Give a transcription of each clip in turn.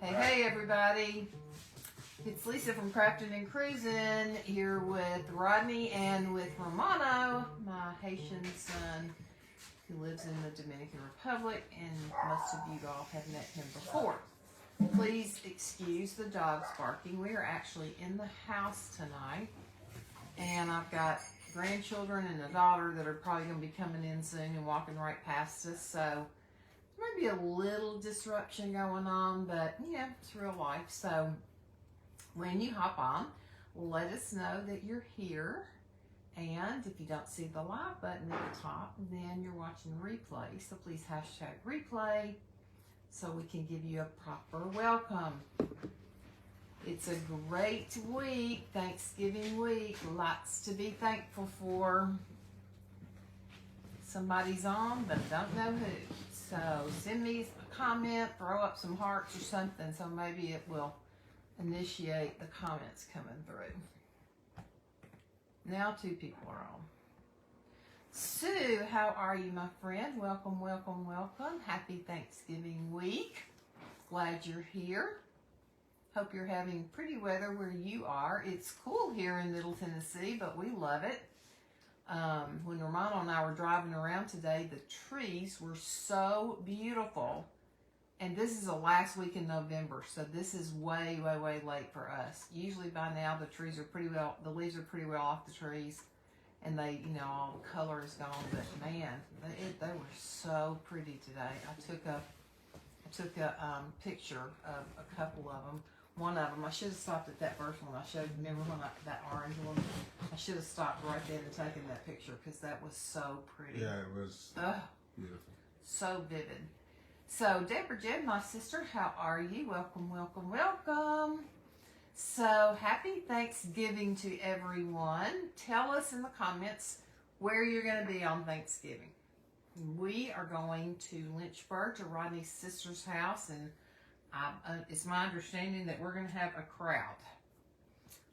Hey everybody, it's Lisa from Crafting and Cruising here with Rodney and with Romano, my Haitian son who lives in the Dominican Republic, and most of you all have met him before. Please excuse the dogs barking. We are actually in the house tonight, and I've got grandchildren and a daughter that are probably going to be coming in soon and walking right past us, so maybe a little disruption going on, but yeah, it's real life. So when you hop on, let us know that you're here. And if you don't see the live button at the top, then you're watching replay. So please hashtag replay so we can give you a proper welcome. It's a great week, Thanksgiving week, lots to be thankful for. Somebody's on, but I don't know who. So send me a comment, throw up some hearts or something, so maybe it will initiate the comments coming through. Now 2 people are on. Sue, how are you, my friend? Welcome, welcome, welcome. Happy Thanksgiving week. Glad you're here. Hope you're having pretty weather where you are. It's cool here in Middle Tennessee, but we love it. When Romano and I were driving around today, the trees were so beautiful. And this is the last week in November, so this is way, way, way late for us. Usually by now the leaves are pretty well off the trees, and they, all the color is gone. But man, they were so pretty today. I took a picture of a couple of them. One of them, I should have stopped at that first one I showed. Remember that orange one? I should have stopped right then and taken that picture because that was so pretty. Yeah, it was beautiful. So vivid. So, Deborah Jed, my sister, how are you? Welcome, welcome, welcome. So, happy Thanksgiving to everyone. Tell us in the comments where you're going to be on Thanksgiving. We are going to Lynchburg, to Rodney's sister's house, and it's my understanding that we're going to have a crowd.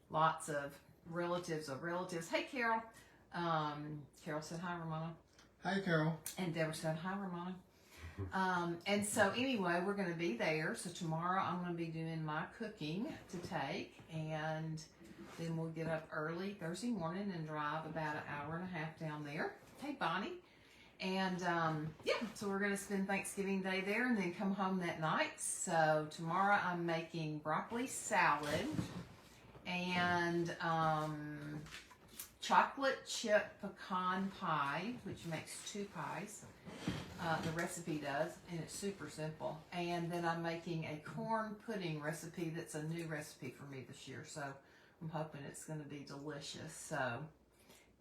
Lots of relatives of relatives. Hey, Carol. Carol said hi, Romano. Hi, Carol. And Deborah said hi, Romano. And so anyway, we're going to be there. So tomorrow I'm going to be doing my cooking to take, and then we'll get up early Thursday morning and drive about an hour and a half down there. Hey, Bonnie. And yeah, so we're going to spend Thanksgiving Day there and then come home that night. So tomorrow I'm making broccoli salad and chocolate chip pecan pie, which makes 2 pies. The recipe does, and it's super simple. And then I'm making a corn pudding recipe that's a new recipe for me this year, so I'm hoping it's going to be delicious. So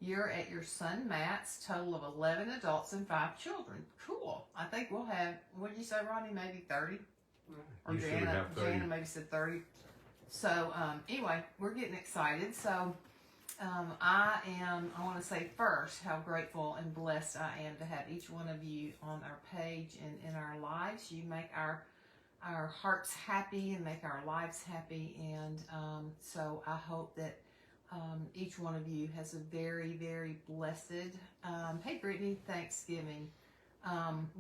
you're at your son Matt's, total of 11 adults and 5 children. Cool. I think we'll have, what did you say, Ronnie, maybe 30? Or Jana maybe said 30. So anyway, we're getting excited. So I want to say first how grateful and blessed I am to have each one of you on our page and in our lives. You make our hearts happy and make our lives happy, and so I hope that each one of you has a very, very blessed, hey Brittany, Thanksgiving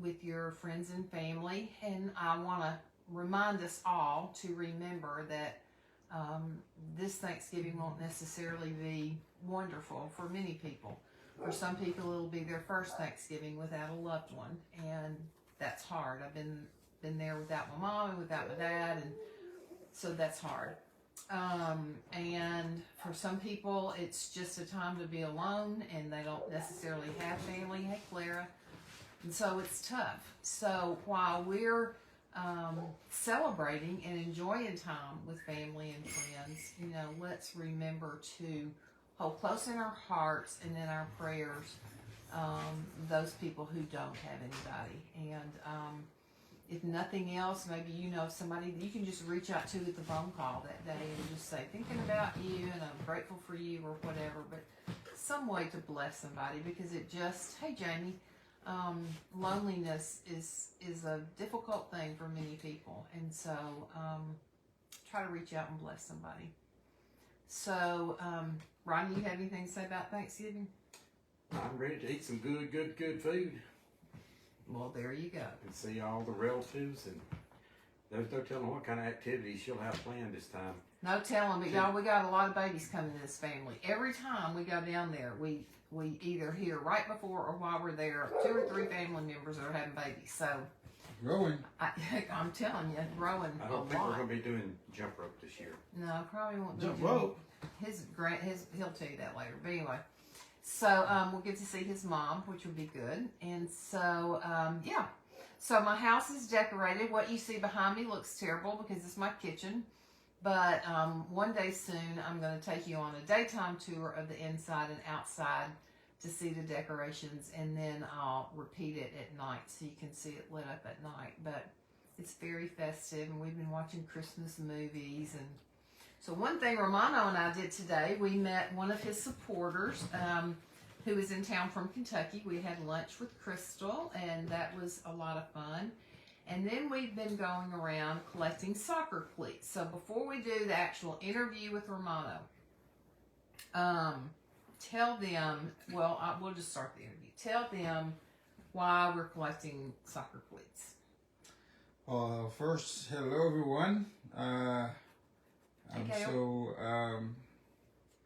with your friends and family. And I want to remind us all to remember that this Thanksgiving won't necessarily be wonderful for many people. For some people, it'll be their first Thanksgiving without a loved one, and that's hard. I've been there without my mom and without my dad, and so that's hard. And for some people, it's just a time to be alone, and they don't necessarily have family. Hey, Clara. And so it's tough. So while we're celebrating and enjoying time with family and friends, let's remember to hold close in our hearts and in our prayers those people who don't have anybody. And if nothing else, maybe somebody that you can just reach out to with the phone call that day and just say, thinking about you and I'm grateful for you or whatever, but some way to bless somebody, because it just, hey Jamie, loneliness is a difficult thing for many people, and so try to reach out and bless somebody. So Ronnie, you have anything to say about Thanksgiving? I'm ready to eat some good food. Well, there you go. And see all the relatives and They're telling what kind of activities she'll have planned this time. No telling, but y'all, we got a lot of babies coming to this family. Every time we go down there, we either hear right before or while we're there, 2 or 3 family members are having babies. So Growing. I'm telling you, growing I a don't think we're lot. going to be doing jump rope this year. No, probably won't be. Jump doing- rope. He'll tell you that later. But anyway, so we'll get to see his mom, which will be good. And so yeah, so my house is decorated. What you see behind me looks terrible because it's my kitchen. But one day soon, I'm going to take you on a daytime tour of the inside and outside to see the decorations, and then I'll repeat it at night so you can see it lit up at night. But it's very festive, and we've been watching Christmas movies. And so one thing Romano and I did today, we met one of his supporters who is in town from Kentucky. We had lunch with Crystal, and that was a lot of fun. And then we've been going around collecting soccer cleats. So before we do the actual interview with Romano, tell them, we'll just start the interview. Tell them why we're collecting soccer cleats. First, hello everyone. I'm Hey, so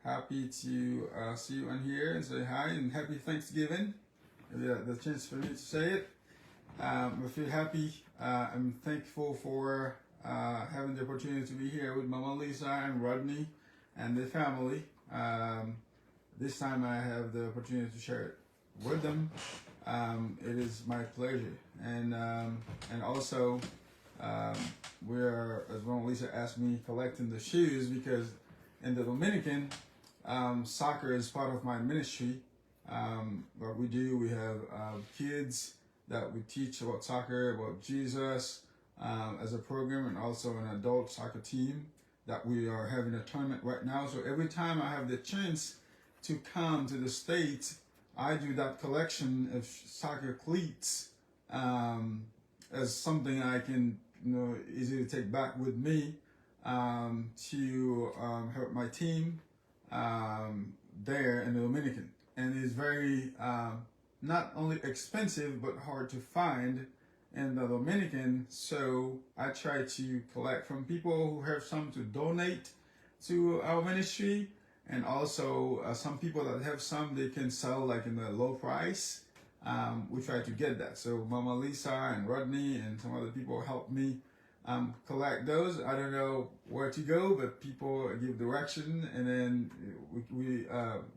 happy to see you on here and say hi and happy Thanksgiving. The chance for me to say it. I feel happy. I'm thankful for having the opportunity to be here with Mama Lisa and Rodney and the family. This time I have the opportunity to share it with them. It is my pleasure, and also we are, as Mama Lisa asked me, collecting the shoes because in the Dominican, soccer is part of my ministry. What we do, we have kids that we teach about soccer, about Jesus as a program, and also an adult soccer team that we are having a tournament right now. So every time I have the chance to come to the States, I do that collection of soccer cleats as something I can, easily take back with me to help my team there in the Dominican. And it's very not only expensive but hard to find in the Dominican, so I try to collect from people who have some to donate to our ministry, and also some people that have some they can sell like in the low price. We try to get that. So Mama Lisa and Rodney and some other people help me collect those. I don't know where to go, but people give direction, and then we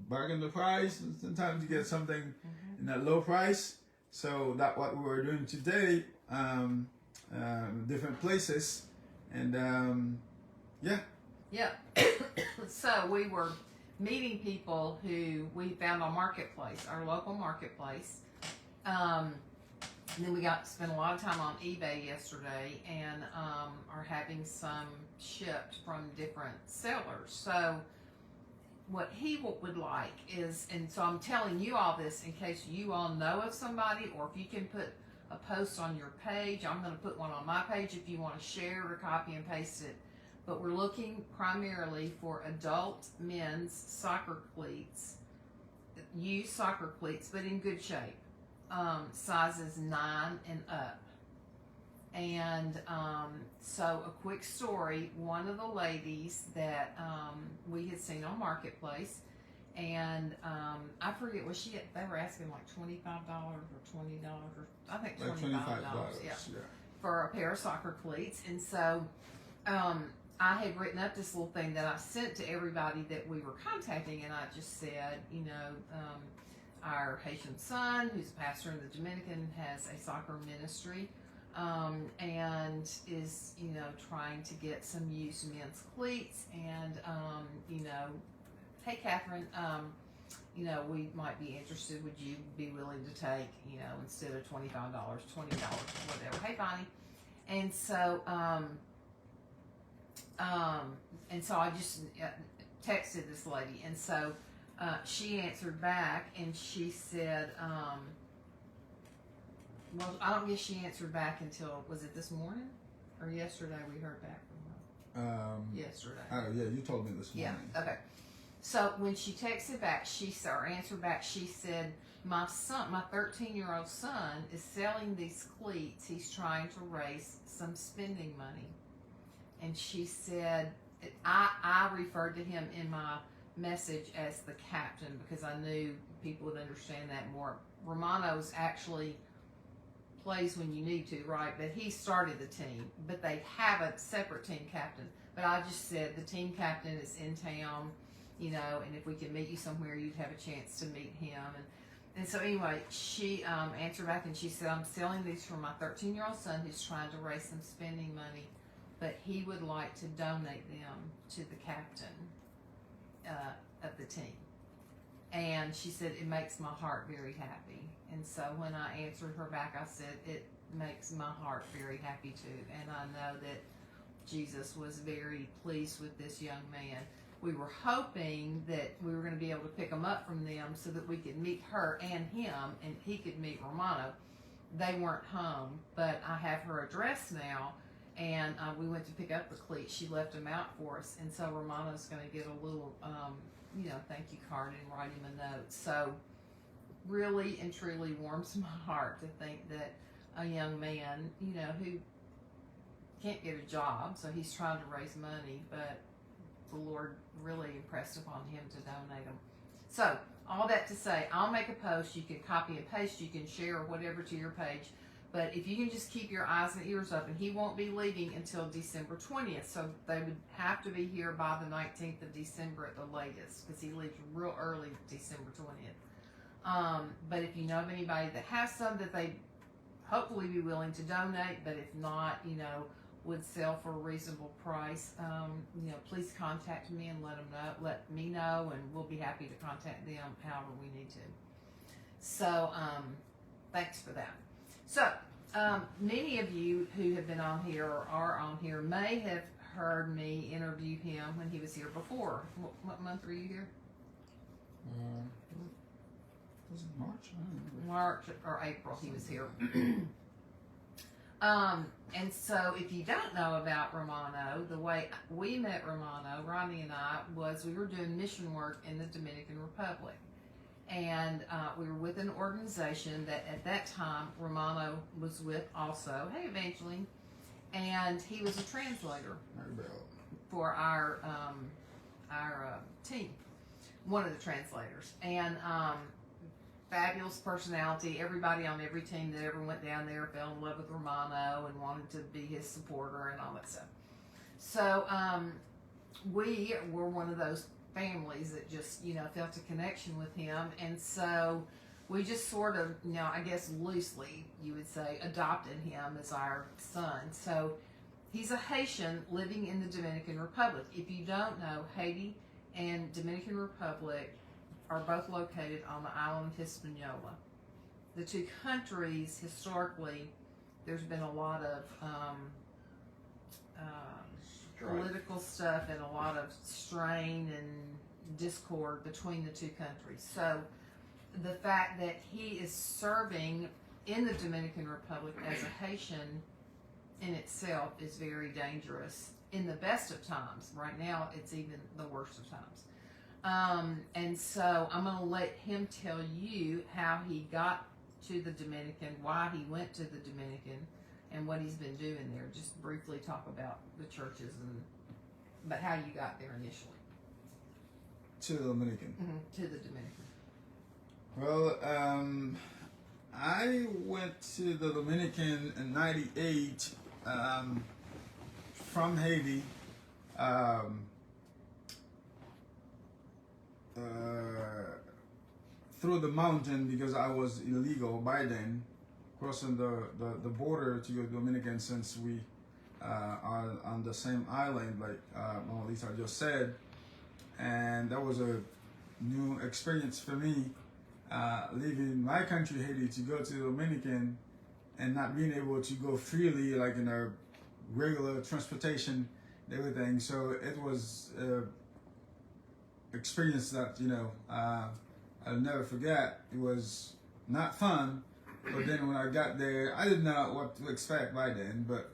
bargain the price, and sometimes you get something in that low price. So that's what we were doing today, different places, and yeah. Yeah. So we were meeting people who we found on Marketplace, our local marketplace. And then we got to spend a lot of time on eBay yesterday, and are having some shipped from different sellers. So what he would like is, and so I'm telling you all this in case you all know of somebody, or if you can put a post on your page. I'm going to put one on my page if you want to share or copy and paste it. But we're looking primarily for adult men's soccer cleats, used soccer cleats, but in good shape, sizes 9 and up. And so a quick story, one of the ladies that we had seen on Marketplace, and I forget, they were asking like $25 or $20, or I think $25, yeah, for a pair of soccer cleats. And so I had written up this little thing that I sent to everybody that we were contacting, and I just said, our Haitian son, who's a pastor in the Dominican, has a soccer ministry, and is, trying to get some used men's cleats, and, hey, Catherine, we might be interested. Would you be willing to take, instead of $25, $20, whatever. Hey, Bonnie. And so, I just texted this lady, and so she answered back, and she said, well, I don't guess she answered back until, was it this morning or yesterday? We heard back from her. Yesterday. Oh yeah, you told me this morning. Yeah. Okay. So when she texted back, answered back, she said, my 13-year-old son is selling these cleats. He's trying to raise some spending money. And she said, I referred to him in my message as the captain because I knew people would understand that more. Romano's actually plays when you need to, right? But he started the team, but they have a separate team captain. But I just said the team captain is in town, you know, and if we can meet you somewhere, you'd have a chance to meet him. And so anyway, she answered back and she said, I'm selling these for my 13-year-old son who's trying to raise some spending money, but he would like to donate them to the captain of the team. And she said, it makes my heart very happy. And so when I answered her back, I said, it makes my heart very happy too. And I know that Jesus was very pleased with this young man. We were hoping that we were going to be able to pick him up from them so that we could meet her and him, and he could meet Romano. They weren't home, but I have her address now, and we went to pick up the cleats. She left them out for us, and so Romano's going to get a little, thank you card and write him a note. So really and truly warms my heart to think that a young man, who can't get a job, so he's trying to raise money, but the Lord really impressed upon him to donate them. So all that to say, I'll make a post. You can copy and paste. You can share whatever to your page. But if you can just keep your eyes and ears open, he won't be leaving until December 20th. So they would have to be here by the 19th of December at the latest, because he leaves real early December 20th. But if you know of anybody that has some that they hopefully be willing to donate, but if not, would sell for a reasonable price, please contact me and let me know, and we'll be happy to contact them however we need to. So, thanks for that. So, many of you who have been on here or are on here may have heard me interview him when he was here before. What month were you here? Was it March? I don't remember. March or April he was here. And so if you don't know about Romano, the way we met Romano, Ronnie and I, was we were doing mission work in the Dominican Republic. And we were with an organization that at that time Romano was with also. Hey, Evangeline. And he was a translator for our team, one of the translators. And fabulous personality. Everybody on every team that ever went down there fell in love with Romano and wanted to be his supporter and all that stuff. So we were one of those families that just, felt a connection with him. And so we just sort of, I guess loosely, you would say, adopted him as our son. So he's a Haitian living in the Dominican Republic. If you don't know, Haiti and Dominican Republic are both located on the island of Hispaniola. The two countries, historically, there's been a lot of political stuff and a lot of strain and discord between the two countries. So the fact that he is serving in the Dominican Republic as a Haitian in itself is very dangerous in the best of times. Right now, it's even the worst of times. And so I'm going to let him tell you how he got to the Dominican, why he went to the Dominican, and what he's been doing there. Just briefly talk about the churches but how you got there initially. To the Dominican. Mm-hmm. To the Dominican. Well, I went to the Dominican in '98 from Haiti. Through the mountain, because I was illegal by then, crossing the border to go to Dominican, since we are on the same island, like Mama Lisa just said. And that was a new experience for me, leaving my country, Haiti, to go to the Dominican and not being able to go freely, like in a regular transportation and everything. So it was experience that I'll never forget. It was not fun, but then when I got there, I didn't know what to expect by then. But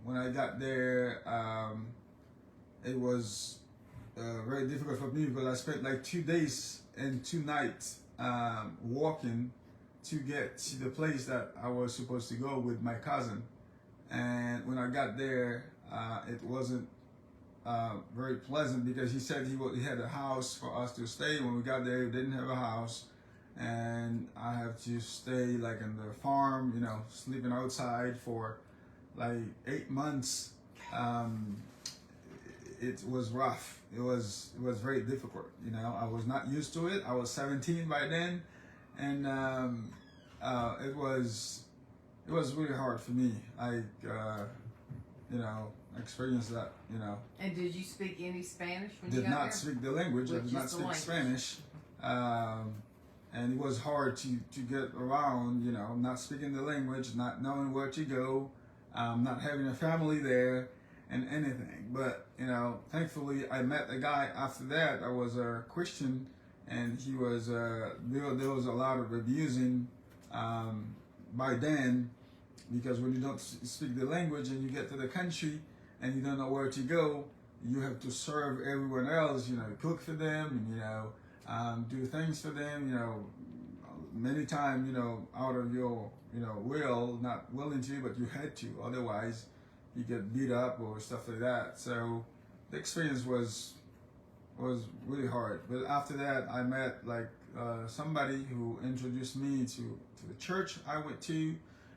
when I got there, it was very difficult for me because I spent like 2 days and 2 nights walking to get to the place that I was supposed to go with my cousin. And when I got there, it wasn't very pleasant because he said he had a house for us to stay. When we got there, he didn't have a house, and I have to stay like in the farm, you know, sleeping outside for like 8 months. It was rough. It was very difficult. You know, I was not used to it. I was 17 by then, and it was really hard for me. You know, experienced that. You know. And did you speak any Spanish when you Did got not there? speak the language. I Which did is not the speak language. Spanish. And it was hard to get around, you know, not speaking the language, not knowing where to go, not having a family there, and anything. But, you know, thankfully I met a guy after that. I was a Christian, and he was, there was a lot of abusing by then, because when you don't speak the language and you get to the country and you don't know where to go, you have to serve everyone else, you know, cook for them, and, you know, do things for them, you know, many times, you know, out of your, you know, will, not willing to, but you had to, otherwise you get beat up or stuff like that. So the experience was really hard. But after that, I met like somebody who introduced me to the church I went to,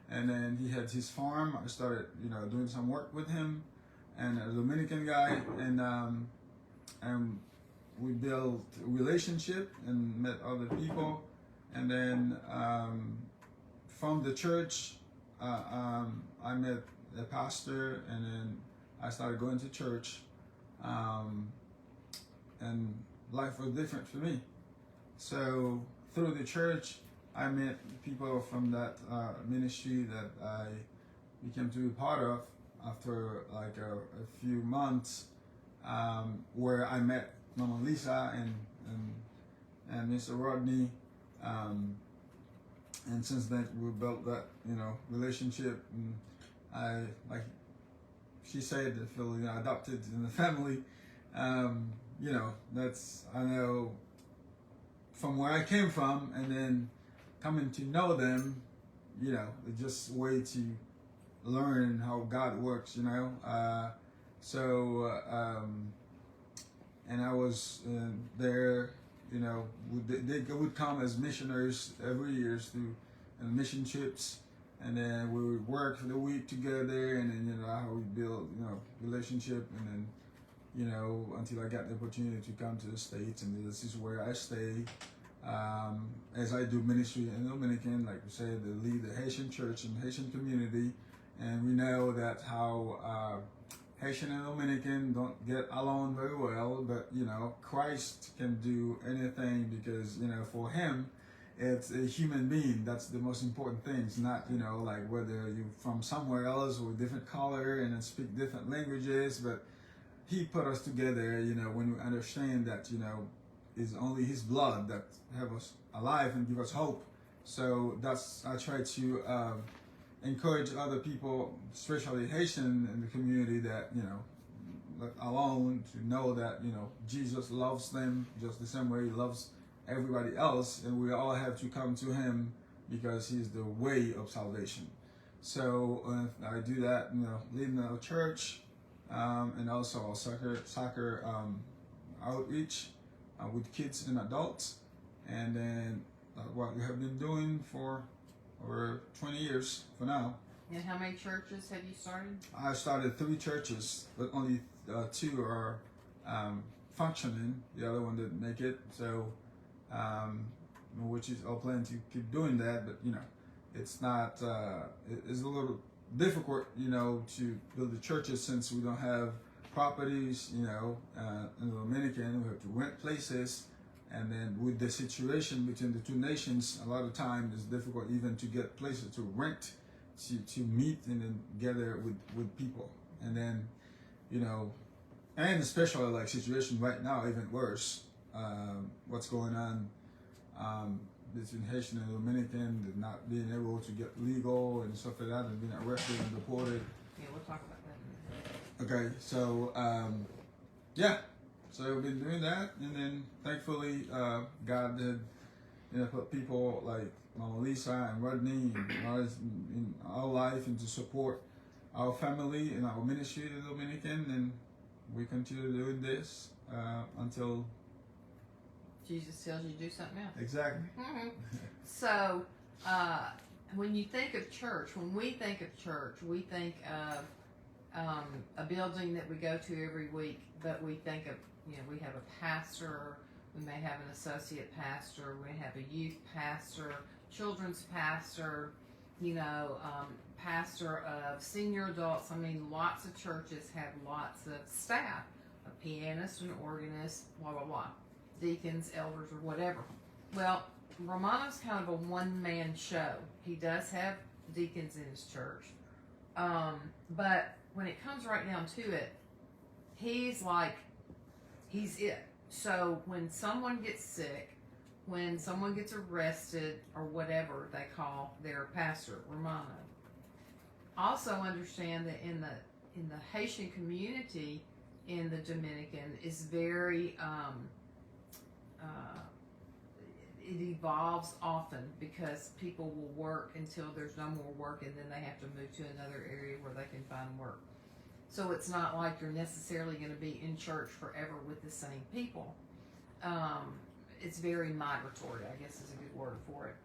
and then he had his farm. I started, you know, doing some work with him, and a Dominican guy, and we built a relationship and met other people, and then from the church, I met a pastor, and then I started going to church, and life was different for me. So through the church, I met people from that ministry that I became to be part of after like a few months, where I met Mama Lisa and Mr. Rodney, and since then we built that, you know, relationship, and I, like she said, I feel, you know, adopted in the family. You know, that's, I know from where I came from, and then coming to know them, you know, it's just a way to learn how God works, you know. And I was there, you know, they would come as missionaries every year through mission trips, and then we would work for the week together, and then, you know, how we build, you know, relationship, and then, you know, until I got the opportunity to come to the States, and this is where I stay. As I do ministry in Dominican, like we said, to lead the Haitian church and Haitian community, and we know that how Haitian and Dominican don't get along very well, but, you know, Christ can do anything, because, you know, for him, it's a human being. That's the most important thing. It's not, you know, like whether you're from somewhere else or a different color and then speak different languages, but he put us together, you know, when we understand that, you know, it's only his blood that have us alive and give us hope. So that's, I try to encourage other people, especially Haitian in the community, that, you know, alone, to know that, you know, Jesus loves them just the same way he loves everybody else, and we all have to come to him because he's the way of salvation. So I do that, you know, leading a church, and also soccer outreach with kids and adults, and then what we have been doing for over 20 years for now. And how many churches have you started? I started 3 churches, but only 2 are functioning. The other one didn't make it, so which is, I'll plan to keep doing that, but, you know, it's not, it's a little difficult, you know, to build the churches since we don't have properties, you know. In the Dominican, we have to rent places, and then with the situation between the 2 nations, a lot of times it's difficult even to get places to rent, to meet and then gather with people. And then, you know, and especially like situation right now, even worse, what's going on between Haitian and Dominican, not being able to get legal and stuff like that, and being arrested and deported. Yeah, we'll talk about that. Okay, so yeah, So we've been doing that, and then thankfully God did, put people like Mama Lisa and Rodney and others in our life and to support our family and our ministry in the Dominican, and we continue doing this until Jesus tells you to do something else. exactly. Mm-hmm. So, when you think of church, when we think of church, we think of a building that we go to every week, but we think of, we have a pastor, we may have an associate pastor, we have a youth pastor, children's pastor, pastor of senior adults. I mean, lots of churches have lots of staff, a pianist, an organist, blah, blah, blah, deacons, elders, or whatever. Well, Romano's kind of a one-man show. He does have deacons in his church. But when it comes right down to it, he's it. So when someone gets sick, when someone gets arrested, or whatever they call their pastor, Romano. Also understand that in the Haitian community in the Dominican is very it evolves often because people will work until there's no more work, and then they have to move to another area where they can find work. So it's not like you're necessarily going to be in church forever with the same people. It's very migratory, I guess is a good word for it.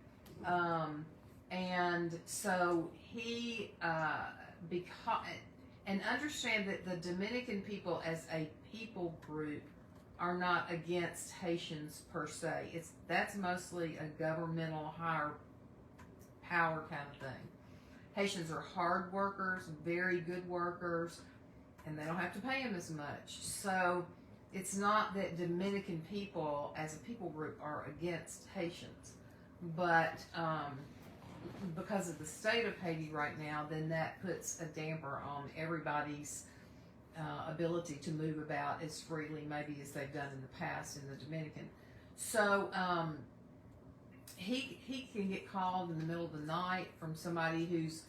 And so he, and understand that the Dominican people as a people group are not against Haitians per se. That's mostly a governmental higher power kind of thing. Haitians are hard workers, very good workers, and they don't have to pay them as much. So it's not that Dominican people as a people group are against Haitians, but because of the state of Haiti right now, then that puts a damper on everybody's ability to move about as freely maybe as they've done in the past in the Dominican. So he can get called in the middle of the night from somebody who's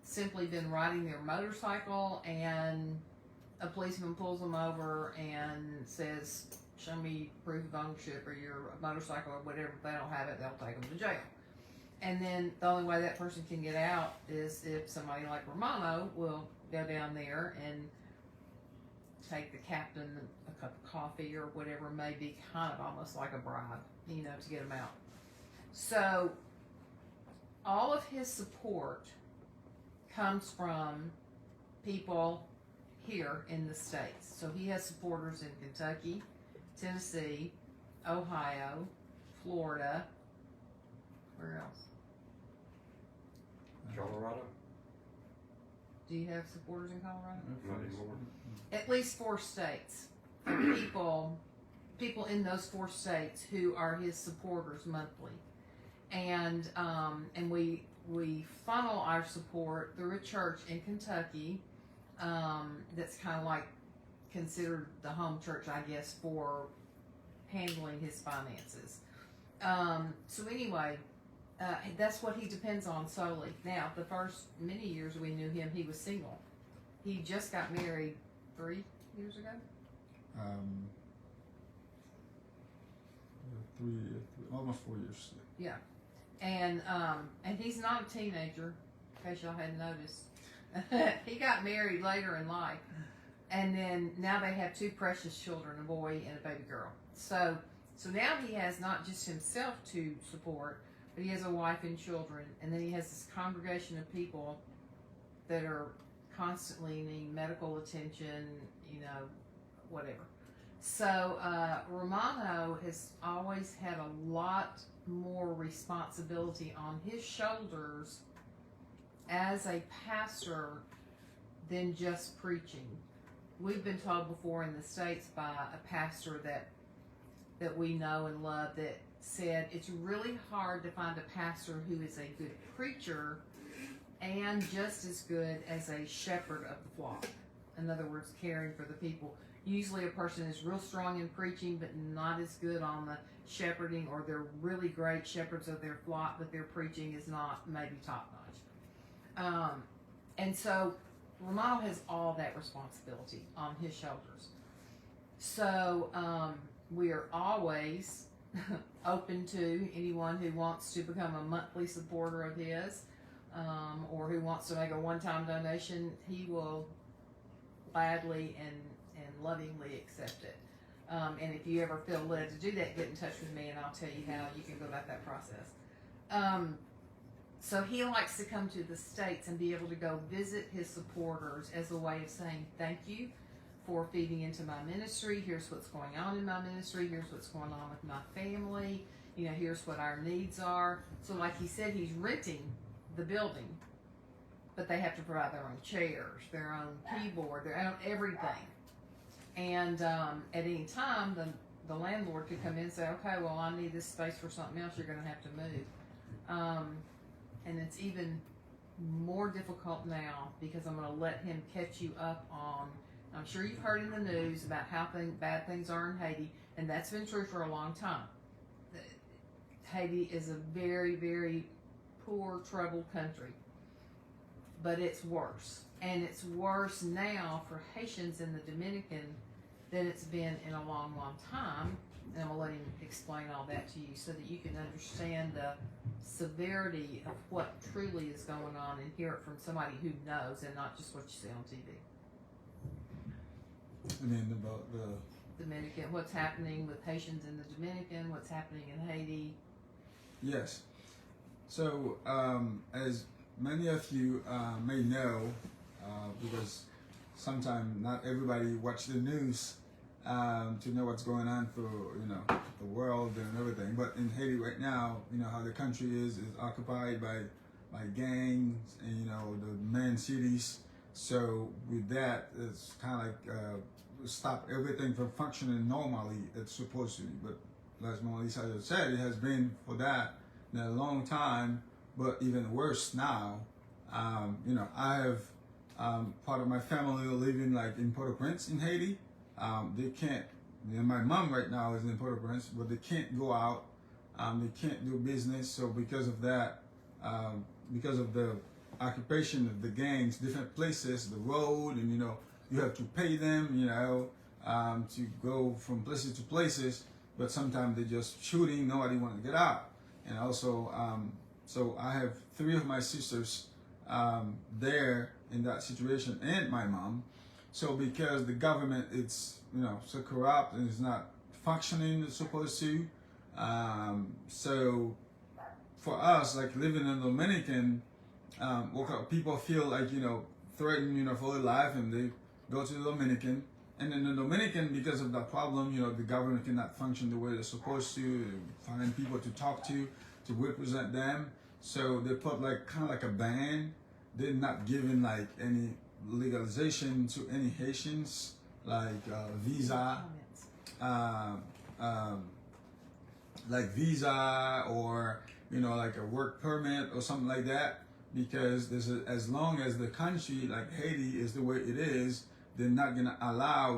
simply been riding their motorcycle, and a policeman pulls them over and says, show me proof of ownership or your motorcycle or whatever. If they don't have it, they'll take them to jail. And then the only way that person can get out is if somebody like Romano will go down there and take the captain a cup of coffee or whatever, may be kind of almost like a bribe, to get him out. So all of his support comes from people here in the States. So he has supporters in Kentucky, Tennessee, Ohio, Florida. Where else? Colorado? Do you have supporters in Colorado? Not anymore. At least 4 states. People in those 4 states who are his supporters monthly, and we funnel our support through a church in Kentucky that's kind of like considered the home church, I guess, for handling his finances. So anyway, that's what he depends on solely. Now, the first many years we knew him, he was single. He just got married 3 years ago. 3, almost 4 years. Yeah, and he's not a teenager, in case y'all hadn't noticed. He got married later in life, and then now they have 2 precious children, a boy and a baby girl. So now he has not just himself to support, but he has a wife and children, and then he has this congregation of people that are constantly needing medical attention, whatever. So Romano has always had a lot more responsibility on his shoulders as a pastor than just preaching. We've been told before in the States by a pastor that we know and love that said it's really hard to find a pastor who is a good preacher and just as good as a shepherd of the flock. In other words, caring for the people. Usually a person is real strong in preaching but not as good on the shepherding, or they're really great shepherds of their flock but their preaching is not maybe top notch. And so Romano has all that responsibility on his shoulders. So we are always open to anyone who wants to become a monthly supporter of his, or who wants to make a one-time donation. He will gladly and lovingly accept it. And if you ever feel led to do that, get in touch with me and I'll tell you how you can go about that process. So he likes to come to the States and be able to go visit his supporters as a way of saying thank you for feeding into my ministry. Here's what's going on in my ministry. Here's what's going on with my family. You know, here's what our needs are. So like he said, he's renting the building, but they have to provide their own chairs, their own keyboard, their own everything. And at any time, the landlord could come in and say, okay, well, I need this space for something else. You're going to have to move. And it's even more difficult now because I'm going to let him catch you up on, I'm sure you've heard in the news about how bad things are in Haiti, and that's been true for a long time. Haiti is a very, very poor, troubled country. But it's worse. And it's worse now for Haitians in the Dominican than it's been in a long, long time. And I'm going to let him explain all that to you so that you can understand the severity of what truly is going on and hear it from somebody who knows and not just what you see on TV. I mean, about the Dominican, what's happening with Haitians in the Dominican, what's happening in Haiti. Yes. So, as many of you may know, because sometimes not everybody watch the news to know what's going on for the world and everything. But in Haiti right now, you know how the country is occupied by gangs and the main cities. So with that, it's kind of like stop everything from functioning normally. It's supposed to be, but as Melissa just said, it has been for that in a long time. But even worse now. I have part of my family living like in Port-au-Prince in Haiti. They can't. My mom right now is in Port-au-Prince, but they can't go out. They can't do business. So because of that, because of the occupation of the gangs, different places, the road, and you have to pay them, to go from places to places. But sometimes they're just shooting. Nobody wants to get out. And also, so I have 3 of my sisters there in that situation, and my mom. So because the government it's so corrupt and it's not functioning as supposed to, so for us like living in Dominican, people feel like threatened for their life, and they go to the Dominican. And in the Dominican, because of that problem, the government cannot function the way they're supposed to, find people to talk to represent them. So they put kind of like a ban. They're not giving like any legalization to any Haitians, like visa, like visa or like a work permit or something like that. Because as long as the country like Haiti is the way it is, they're not gonna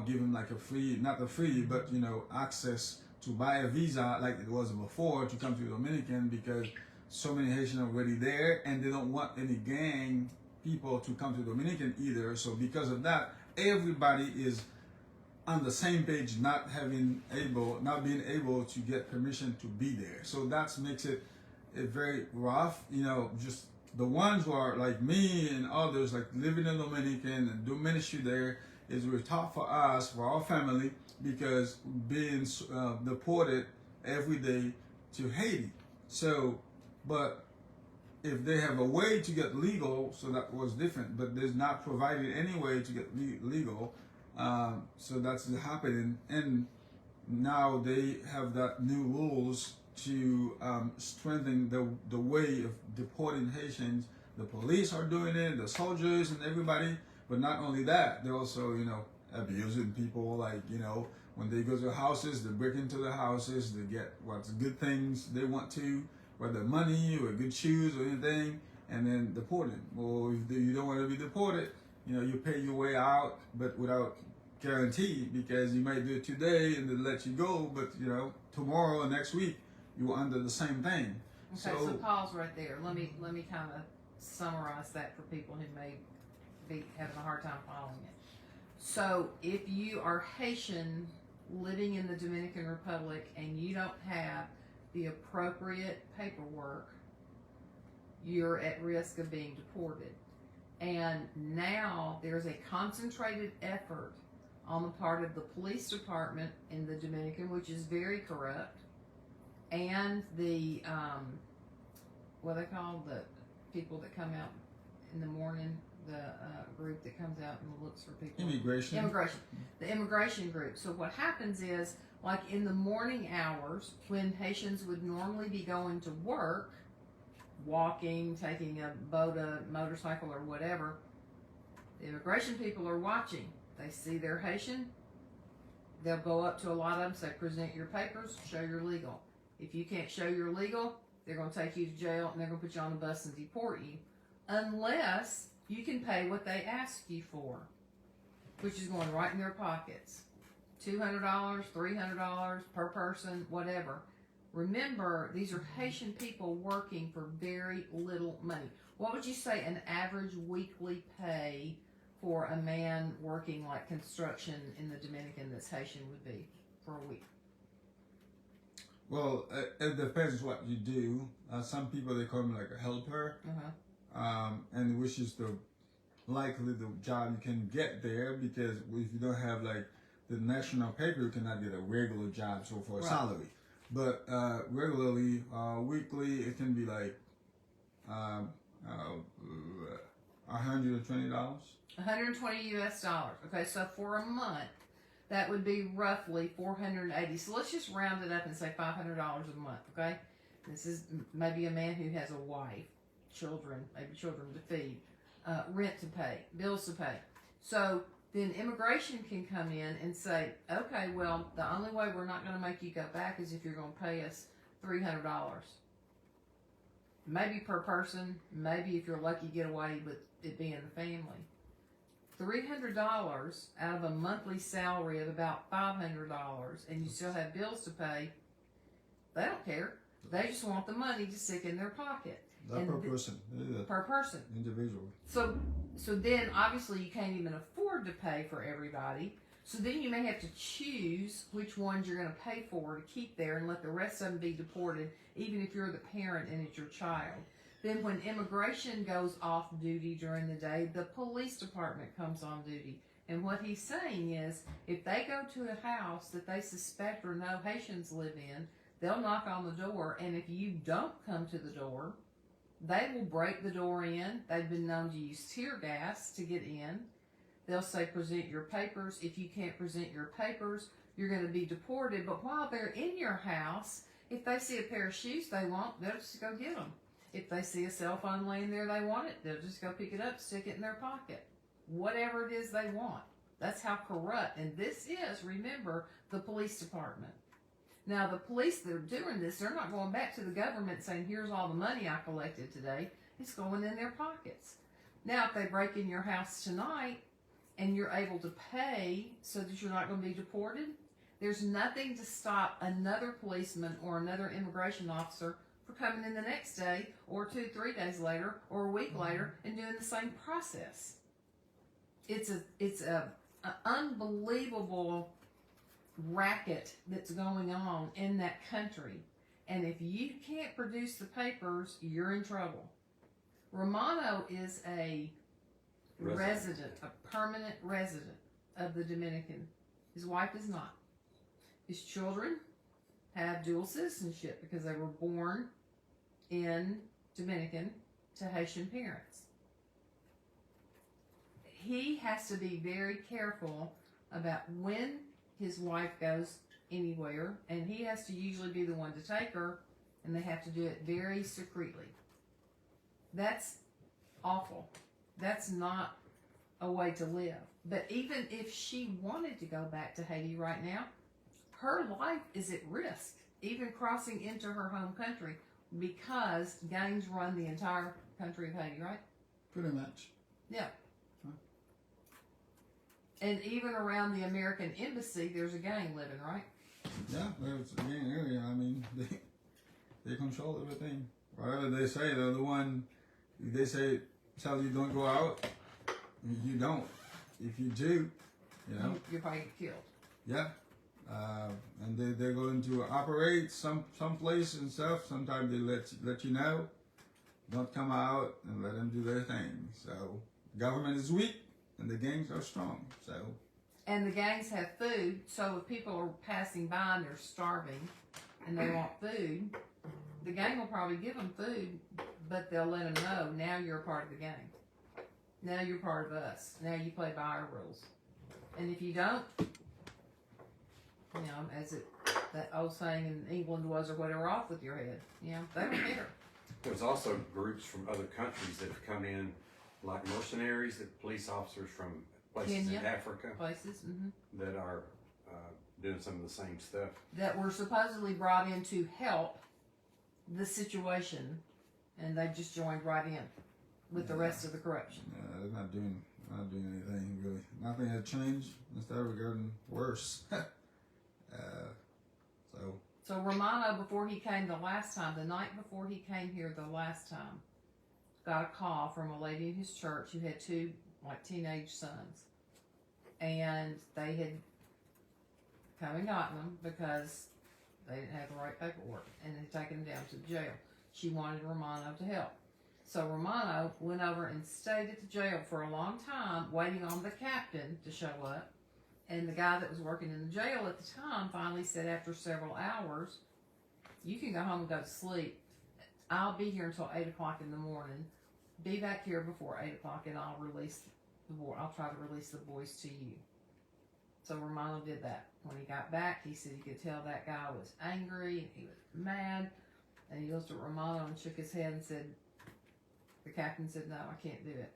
give them like a free, not a free, but access to buy a visa like it was before to come to the Dominican, because so many Haitians are already there, and they don't want any gang people to come to the Dominican either. So because of that, everybody is on the same page, not being able to get permission to be there. So that makes it very rough. Just the ones who are like me and others, like living in the Dominican and do ministry there, is really tough for us, for our family, because being deported every day to Haiti. So, but if they have a way to get legal, so that was different. But there's not provided any way to get legal, so that's happening. And now they have that new rules to strengthen the way of deporting Haitians. The police are doing it, the soldiers and everybody. But not only that, they're also abusing people. Like when they go to houses, they break into the houses, they get what's good things they want to, whether money or good shoes or anything, and then deport them. Or if you don't want to be deported, you pay your way out, but without guarantee, because you might do it today and they let you go, but tomorrow or next week you're under the same thing. Okay, so pause right there. Let me kind of summarize that for people who may be having a hard time following it. So if you are Haitian living in the Dominican Republic and you don't have the appropriate paperwork, you're at risk of being deported. And now there's a concentrated effort on the part of the police department in the Dominican, which is very corrupt, and the what they call the people that come out in the morning, the group that comes out and looks for people. Immigration. The immigration group. So what happens is, like in the morning hours, when Haitians would normally be going to work, walking, taking a boat, a motorcycle, or whatever, the immigration people are watching. They see they're Haitian. They'll go up to a lot of them, say, present your papers, show you're legal. If you can't show you're legal, they're going to take you to jail and they're going to put you on a bus and deport you. Unless you can pay what they ask you for, which is going right in their pockets. $200, $300 per person, whatever. Remember, these are Haitian people working for very little money. What would you say an average weekly pay for a man working like construction in the Dominican that's Haitian would be for a week? Well, it depends what you do. Some people, they call me like a helper, and which is the likely the job you can get there, because if you don't have like the national paper, you cannot get a regular job so for a salary. But regularly, weekly, it can be like $120. $120 US. Okay, so for a month, that would be roughly $480. So let's just round it up and say $500 a month. Okay, this is maybe a man who has a wife, children, maybe children to feed, rent to pay, bills to pay. So then immigration can come in and say, okay, well, the only way we're not going to make you go back is if you're going to pay us $300. Maybe per person, maybe if you're lucky, get away with it being the family. $300 out of a monthly salary of about $500, and you still have bills to pay. They don't care. They just want the money to stick in their pocket. Per person. Per person. Individual. So then obviously you can't even afford to pay for everybody. So then you may have to choose which ones you're going to pay for to keep there and let the rest of them be deported, even if you're the parent and it's your child. Then when immigration goes off duty during the day, the police department comes on duty. And what he's saying is, if they go to a house that they suspect or know Haitians live in, they'll knock on the door, and if you don't come to the door, they will break the door in. They've been known to use tear gas to get in. They'll say, present your papers. If you can't present your papers, you're going to be deported. But while they're in your house, if they see a pair of shoes they want, they'll just go get them. If they see a cell phone laying there they want it, they'll just go pick it up, stick it in their pocket. Whatever it is they want. That's how corrupt. And this is, remember, the police department. Now, the police that are doing this, they're not going back to the government saying, here's all the money I collected today. It's going in their pockets. Now, if they break in your house tonight and you're able to pay so that you're not going to be deported, there's nothing to stop another policeman or another immigration officer for coming in the next day or 2-3 days later or a week later and doing the same process. It's a unbelievable racket that's going on in that country, and if you can't produce the papers, you're in trouble. Romano is a resident, a permanent resident of the Dominican. His wife is not. His children have dual citizenship because they were born in Dominican to Haitian parents. He has to be very careful about when his wife goes anywhere, and he has to usually be the one to take her, and they have to do it very secretly. That's awful. That's not a way to live. But even if she wanted to go back to Haiti right now, her life is at risk, even crossing into her home country, because gangs run the entire country of Haiti, right? Pretty much. Yeah. And even around the American embassy, there's a gang living, right? Yeah, there's a gang area. I mean, they control everything. Whatever they say, they're the one. If they say, tell you don't go out, you don't. If you do, you know. You'll probably get killed. Yeah. and they're going to operate some place and stuff. Sometimes they let you know. Don't come out and let them do their thing. So government is weak and the gangs are strong. So. And the gangs have food, so if people are passing by and they're starving and they want food, the gang will probably give them food, but they'll let them know, now you're a part of the gang. Now you're part of us. Now you play by our rules. And if you don't, you know, as that old saying in England was, or whatever, off with your head. You know, they don't care. There's also groups from other countries that have come in, like mercenaries, that police officers from places Kenya, in Africa places, that are doing some of the same stuff. that were supposedly brought in to help the situation, and they just joined right in with the rest of the corruption. Yeah, they're not doing anything really. Nothing had changed. Instead, we're getting worse. So Romano, before he came the last time, the night before he came here the last time, got a call from a lady in his church who had two teenage sons, and they had come and gotten them because they didn't have the right paperwork, and had taken them down to the jail. She wanted Romano to help. So Romano went over and stayed at the jail for a long time, waiting on the captain to show up. And the guy that was working in the jail at the time finally said, after several hours, you can go home and go to sleep. I'll be here until 8 o'clock in the morning. Be back here before 8 o'clock, and I'll try to release the boys to you. So Romano did that. When he got back, he said he could tell that guy was angry and he was mad. And he looked at Romano and shook his head and said, the captain said, no, I can't do it.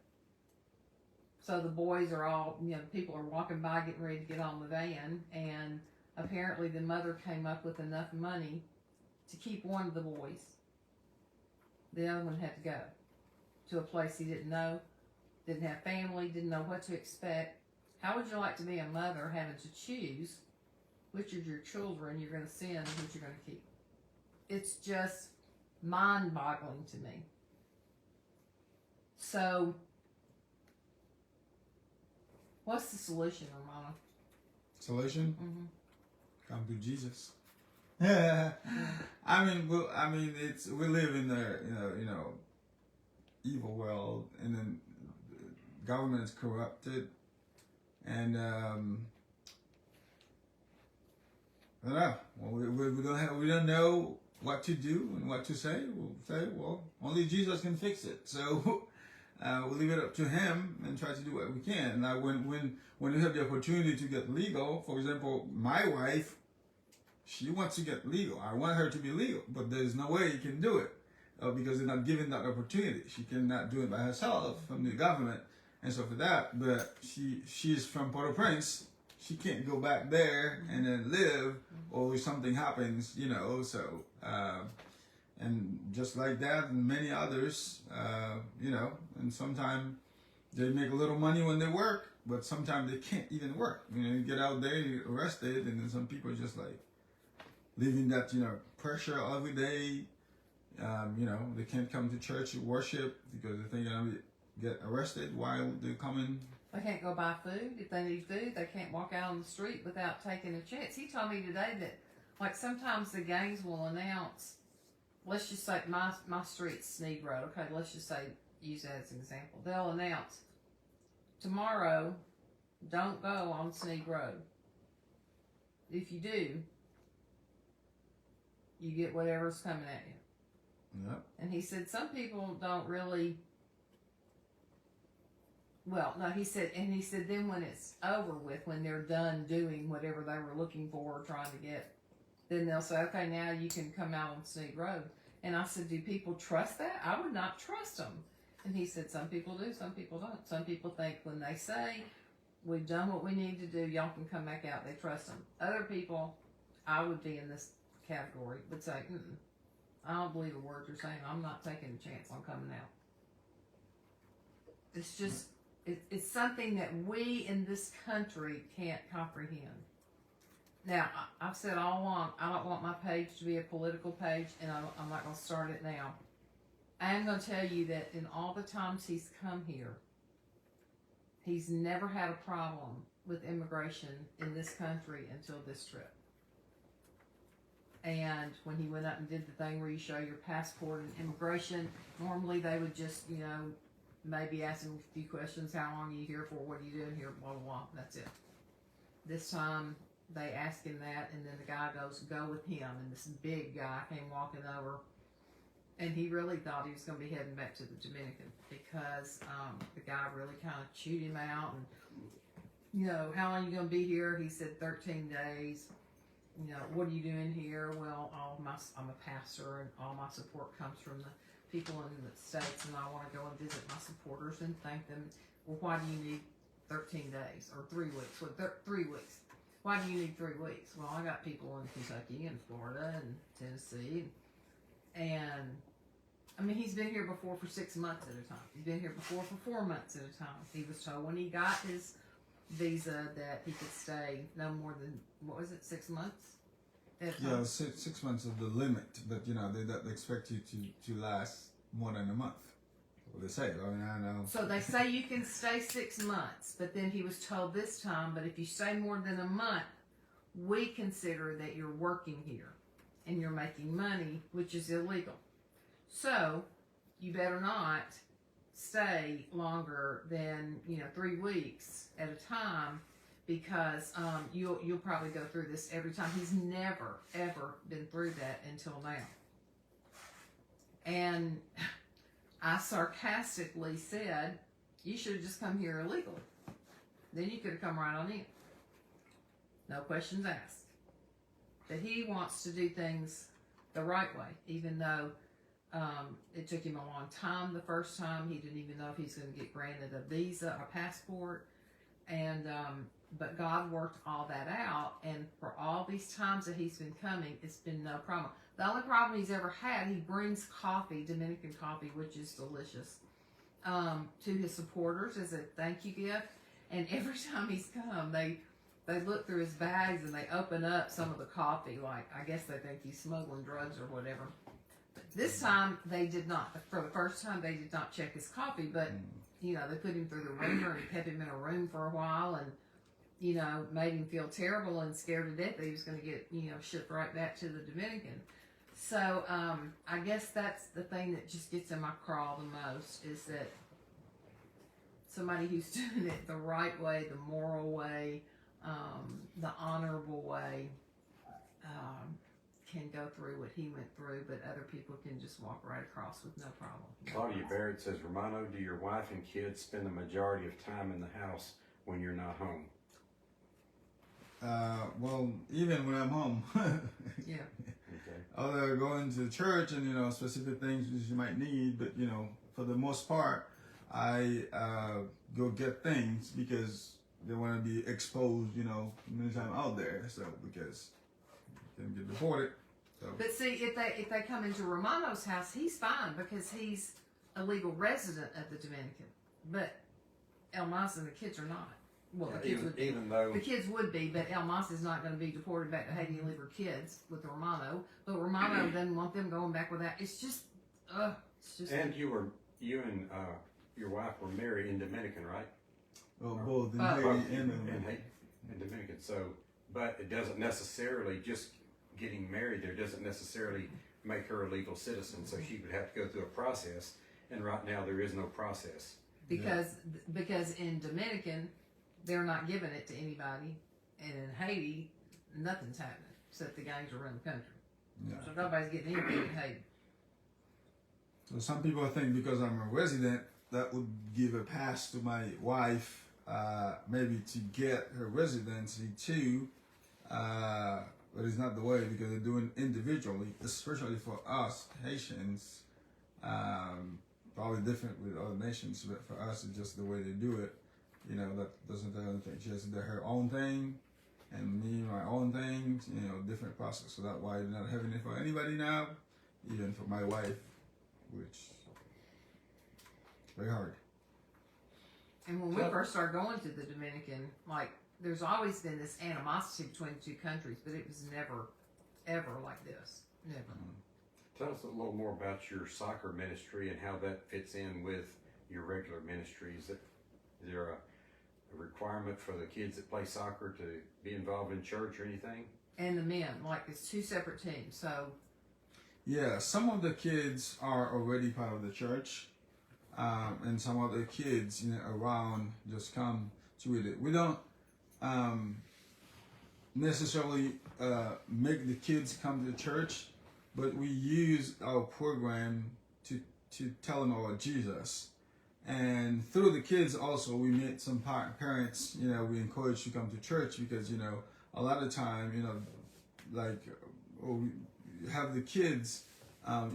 So the boys are all, you know, people are walking by getting ready to get on the van, and apparently the mother came up with enough money to keep one of the boys. The other one had to go to a place he didn't know, didn't have family, didn't know what to expect. How would you like to be a mother having to choose which of your children you're going to send and which you're going to keep? It's just mind-boggling to me. So, what's the solution, Romano? Solution? Mm-hmm. Come to Jesus. I mean, it's we live in the evil world, and then the government is corrupted, and I don't know. Well, we don't know what to do and what to say. We'll say, well, only Jesus can fix it. So we'll leave it up to Him and try to do what we can. Now, when we have the opportunity to get legal, for example, my wife, she wants to get legal. I want her to be legal, but there's no way you can do it because they're not given that opportunity. She cannot do it by herself from the government, and so for that. But she's from Port-au-Prince. She can't go back there and then live, or if something happens, you know. So and just like that, and many others, you know. And sometimes they make a little money when they work, but sometimes they can't even work. You know, you get out there, you get arrested, and then some people are just like living that, you know, pressure every day. You know, they can't come to church to worship because they think they're gonna get arrested while they're coming. They can't go buy food. If they need food, they can't walk out on the street without taking a chance. He told me today that, like, sometimes the gangs will announce, let's just say my street's Sneed Road. Okay, let's just say, use that as an example. They'll announce, tomorrow, don't go on Sneed Road. If you do, you get whatever's coming at you. Yep. And he said some people don't really. Well, no, he said then when it's over with, when they're done doing whatever they were looking for or trying to get, then they'll say, okay, now you can come out on Sneed Road. And I said, do people trust that? I would not trust them. And he said, some people do, some people don't. Some people think when they say, we've done what we need to do, y'all can come back out, they trust them. Other people, I would be in this category, would say, I don't believe a word you're saying. I'm not taking a chance on coming out. It's just, it's something that we in this country can't comprehend. Now, I've said all along, I don't want my page to be a political page, and I'm not going to start it now. I am going to tell you that in all the times he's come here, he's never had a problem with immigration in this country until this trip. And when he went up and did the thing where you show your passport and immigration, normally they would just, you know, maybe ask him a few questions. How long are you here for? What are you doing here? Blah, blah, blah. That's it. This time they asked him that, and then the guy goes, go with him. And this big guy came walking over, and he really thought he was going to be heading back to the Dominican because the guy really kind of chewed him out. And, you know, how long are you going to be here? He said 13 days. You know, what are you doing here? Well, I'm a pastor, and all my support comes from the people in the States, and I want to go and visit my supporters and thank them. Well, why do you need 13 days or 3 weeks? Well, 3 weeks. Why do you need 3 weeks? Well, I got people in Kentucky and Florida and Tennessee, and I mean, he's been here before for 6 months at a time. He's been here before for 4 months at a time. He was told when he got his visa that he could stay no more than, what was it, 6 months? Yeah, 6 months is the limit, but you know, they expect you to last more than a month. What they say, I mean, I know. So they say you can stay 6 months, but then he was told this time, but if you stay more than a month, we consider that you're working here and you're making money, which is illegal. So you better not stay longer than, 3 weeks at a time, because you'll probably go through this every time. He's never ever been through that until now. And I sarcastically said, you should have just come here illegally. Then you could have come right on in. No questions asked. But he wants to do things the right way, even though it took him a long time the first time. He didn't even know if he's going to get granted a visa or passport. And but God worked all that out, and for all these times that he's been coming, it's been no problem. The only problem he's ever had, he brings coffee, Dominican coffee, which is delicious, to his supporters as a thank you gift. And every time he's come, they look through his bags and they open up some of the coffee, like I guess they think he's smuggling drugs or whatever. But this time they did not. For the first time, they did not check his coffee, but they put him through the ringer and kept him in a room for a while, and made him feel terrible and scared to death that he was going to get shipped right back to the Dominican. So I guess that's the thing that just gets in my craw the most, is that somebody who's doing it the right way, the moral way, the honorable way, can go through what he went through, but other people can just walk right across with no problem. Claudia Barrett says, Romano, do your wife and kids spend the majority of time in the house when you're not home? Well, even when I'm home. Yeah. Okay. Other going to church and specific things that you might need, but for the most part, I go get things because they want to be exposed, many times out there. So because they can get deported. So. But see, if they come into Romano's house, he's fine because he's a legal resident of the Dominican. But El Mas and the kids are not. Well, the kids even though the kids would be, but El Mas is not going to be deported back to Haiti and leave her kids with Romano. But Romano doesn't want them going back with that. It's just. And you and your wife were married in Dominican, right? Well, both in Both Haiti and in Dominican. So, but it doesn't necessarily, just getting married there doesn't necessarily make her a legal citizen. So she would have to go through a process, and right now there is no process. Because in Dominican, they're not giving it to anybody, and in Haiti, nothing's happening except the gangs are running the country. Yeah. So nobody's getting anything in Haiti. So some people think because I'm a resident, that would give a pass to my wife, maybe to get her residency too, but it's not the way, because they're doing individually, especially for us Haitians. Probably different with other nations, but for us, it's just the way they do it. That doesn't have anything. She has to do her own thing, and me my own things. Different process. So that's why they're not having it for anybody now, even for my wife, which is very hard. And when we first started going to the Dominican, there's always been this animosity between the two countries, but it was never, ever like this. Never. Tell us a little more about your soccer ministry and how that fits in with your regular ministry. Is there a requirement for the kids that play soccer to be involved in church or anything? and the men, like it's two separate teams. So Yeah, some of the kids are already part of the church, and some of the kids, around just come to it. We don't necessarily make the kids come to the church, but we use our program to tell them about Jesus. And through the kids also, we meet some parents, we encourage to come to church because, a lot of time, we have the kids,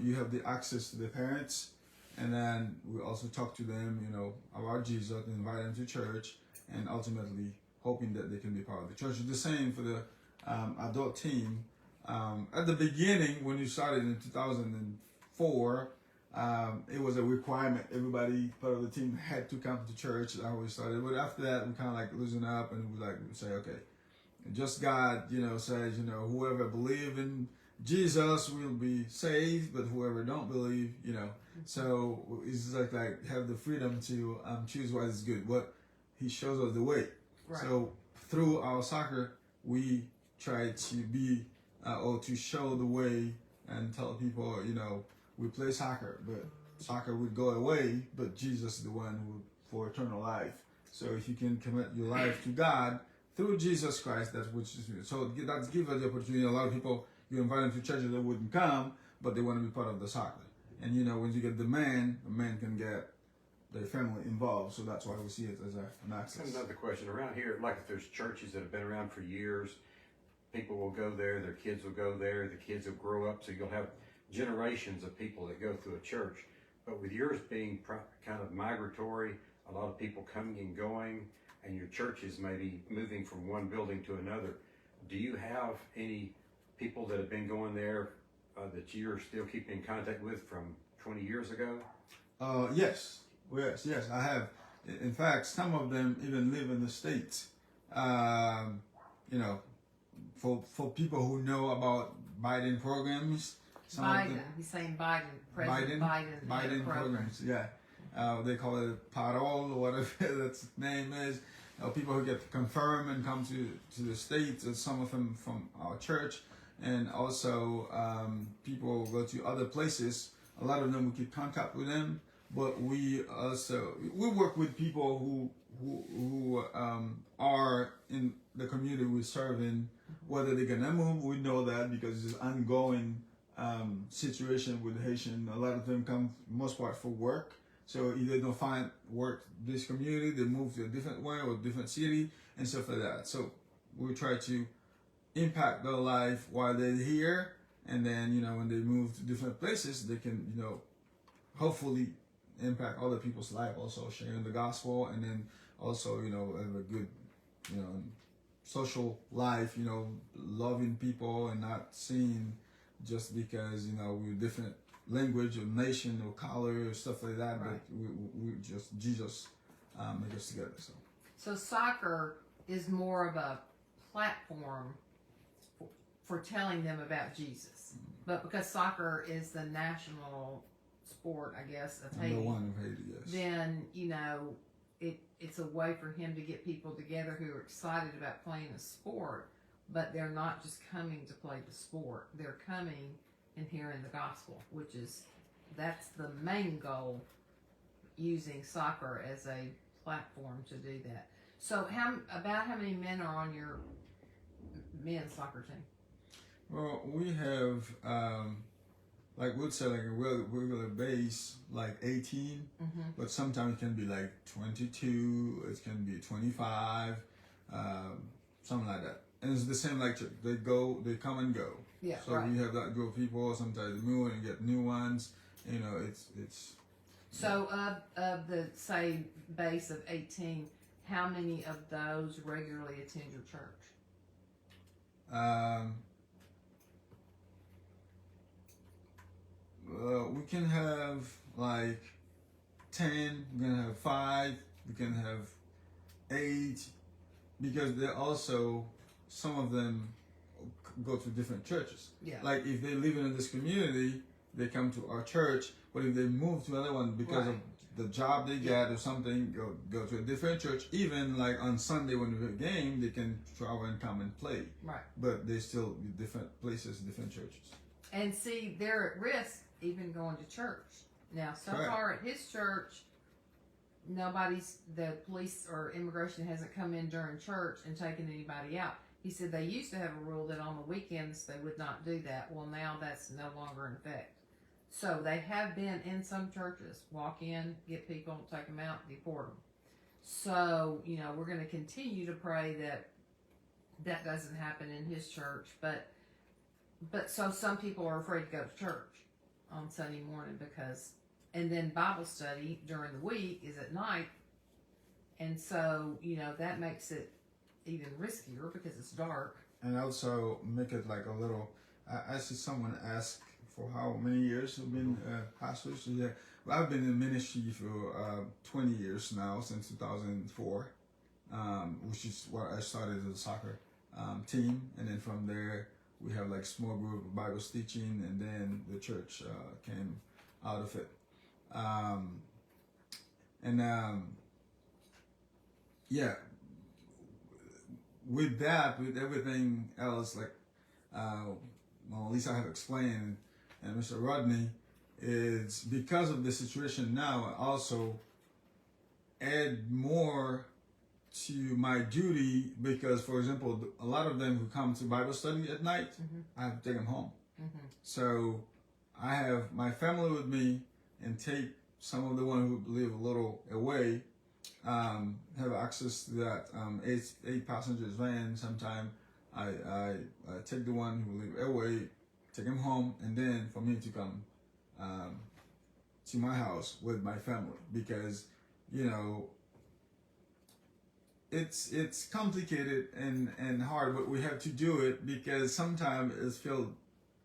you have the access to the parents, and then we also talk to them, about Jesus and invite them to church, and ultimately hoping that they can be part of the church. The same for the adult team. At the beginning, when you started in 2004, it was a requirement. Everybody part of the team had to come to church. That's how we started. But after that, we kind of like loosen up and we say, okay, just God, says, whoever believe in Jesus will be saved, but whoever don't believe, So it's like have the freedom to choose what is good. What He shows us the way. right. So through our soccer, we try to be or to show the way and tell people, we play soccer, but soccer would go away, but Jesus is the one who for eternal life. So if you can commit your life to God through Jesus Christ, that's what you do. So that gives us the opportunity. A lot of people, you invite them to churches that wouldn't come, but they want to be part of the soccer. And when you get the man can get their family involved. So that's why we see it as an access. Another question around here, like if there's churches that have been around for years, people will go there, their kids will go there, the kids will grow up, so you'll have generations of people that go through a church. But with yours being kind of migratory, a lot of people coming and going, and your church is maybe moving from one building to another, do you have any people that have been going there that you're still keeping in contact with from 20 years ago? Yes, I have. In fact, some of them even live in the States. For people who know about Biden programs. He's saying Biden, President Biden programs. Yeah, they call it parole or whatever its name is. People who get confirmed and come to the States, and some of them from our church, and also people go to other places. A lot of them we keep contact with them, but we work with people who are in the community we serve in. Whether they're gonna move, we know that because it's ongoing situation with Haitian. A lot of them come most part for work. So either they don't find work this community, they move to a different one or a different city and stuff like that. So we try to impact their life while they're here, and then when they move to different places, they can hopefully impact other people's life, also sharing the gospel, and then also have a good social life, loving people and not seeing just because we're different language or nation or color or stuff like that, right. But we just Jesus make us together. So soccer is more of a platform for telling them about Jesus, but because soccer is the national sport, I guess, of Haiti, number one of Haiti, yes. Then it's a way for him to get people together who are excited about playing a sport, but they're not just coming to play the sport. They're coming and hearing the gospel, that's the main goal, using soccer as a platform to do that. So how many men are on your men's soccer team? Well, we have we'd say a regular base 18, but sometimes it can be 22, it can be 25, something like that. And it's the same they come and go. Yeah, so right. We have that group of people. Sometimes they move and get new ones. It's. So of the say base of 18, how many of those regularly attend your church? We can have 10. We can have 5. We can have 8, because they're also some of them go to different churches. Yeah. If they live in this community, they come to our church, but if they move to another one because of the job they get or something, go to a different church. Even like on Sunday when we have a game, they can travel and come and play. Right. But they still different places, different churches. And see, they're at risk even going to church. Now, so Correct. far at his church, the police or immigration hasn't come in during church and taken anybody out. He said they used to have a rule that on the weekends they would not do that. Well, now that's no longer in effect. So they have been in some churches, walk in, get people, take them out, deport them. So, we're going to continue to pray that that doesn't happen in his church. But so some people are afraid to go to church on Sunday morning and then Bible study during the week is at night. And so, that makes it even riskier because it's dark. And also make it like a little, I see someone ask for how many years you've been pastors. So yeah, well, I've been in ministry for 20 years now, since 2004, which is where I started as a soccer team. And then from there, we have like small group of Bible teaching, and then the church came out of it. With that, with everything else, like, well, at least I have explained, and Mr. Rodney, is because of the situation now, I also add more to my duty because, for example, a lot of them who come to Bible study at night, I have to take them home. So I have my family with me and take some of the one who live a little away, have access to that 8 passengers van. Sometime I take the one who live away, take him home, and then for me to come to my house with my family, because it's complicated and hard, but we have to do it because sometimes it feels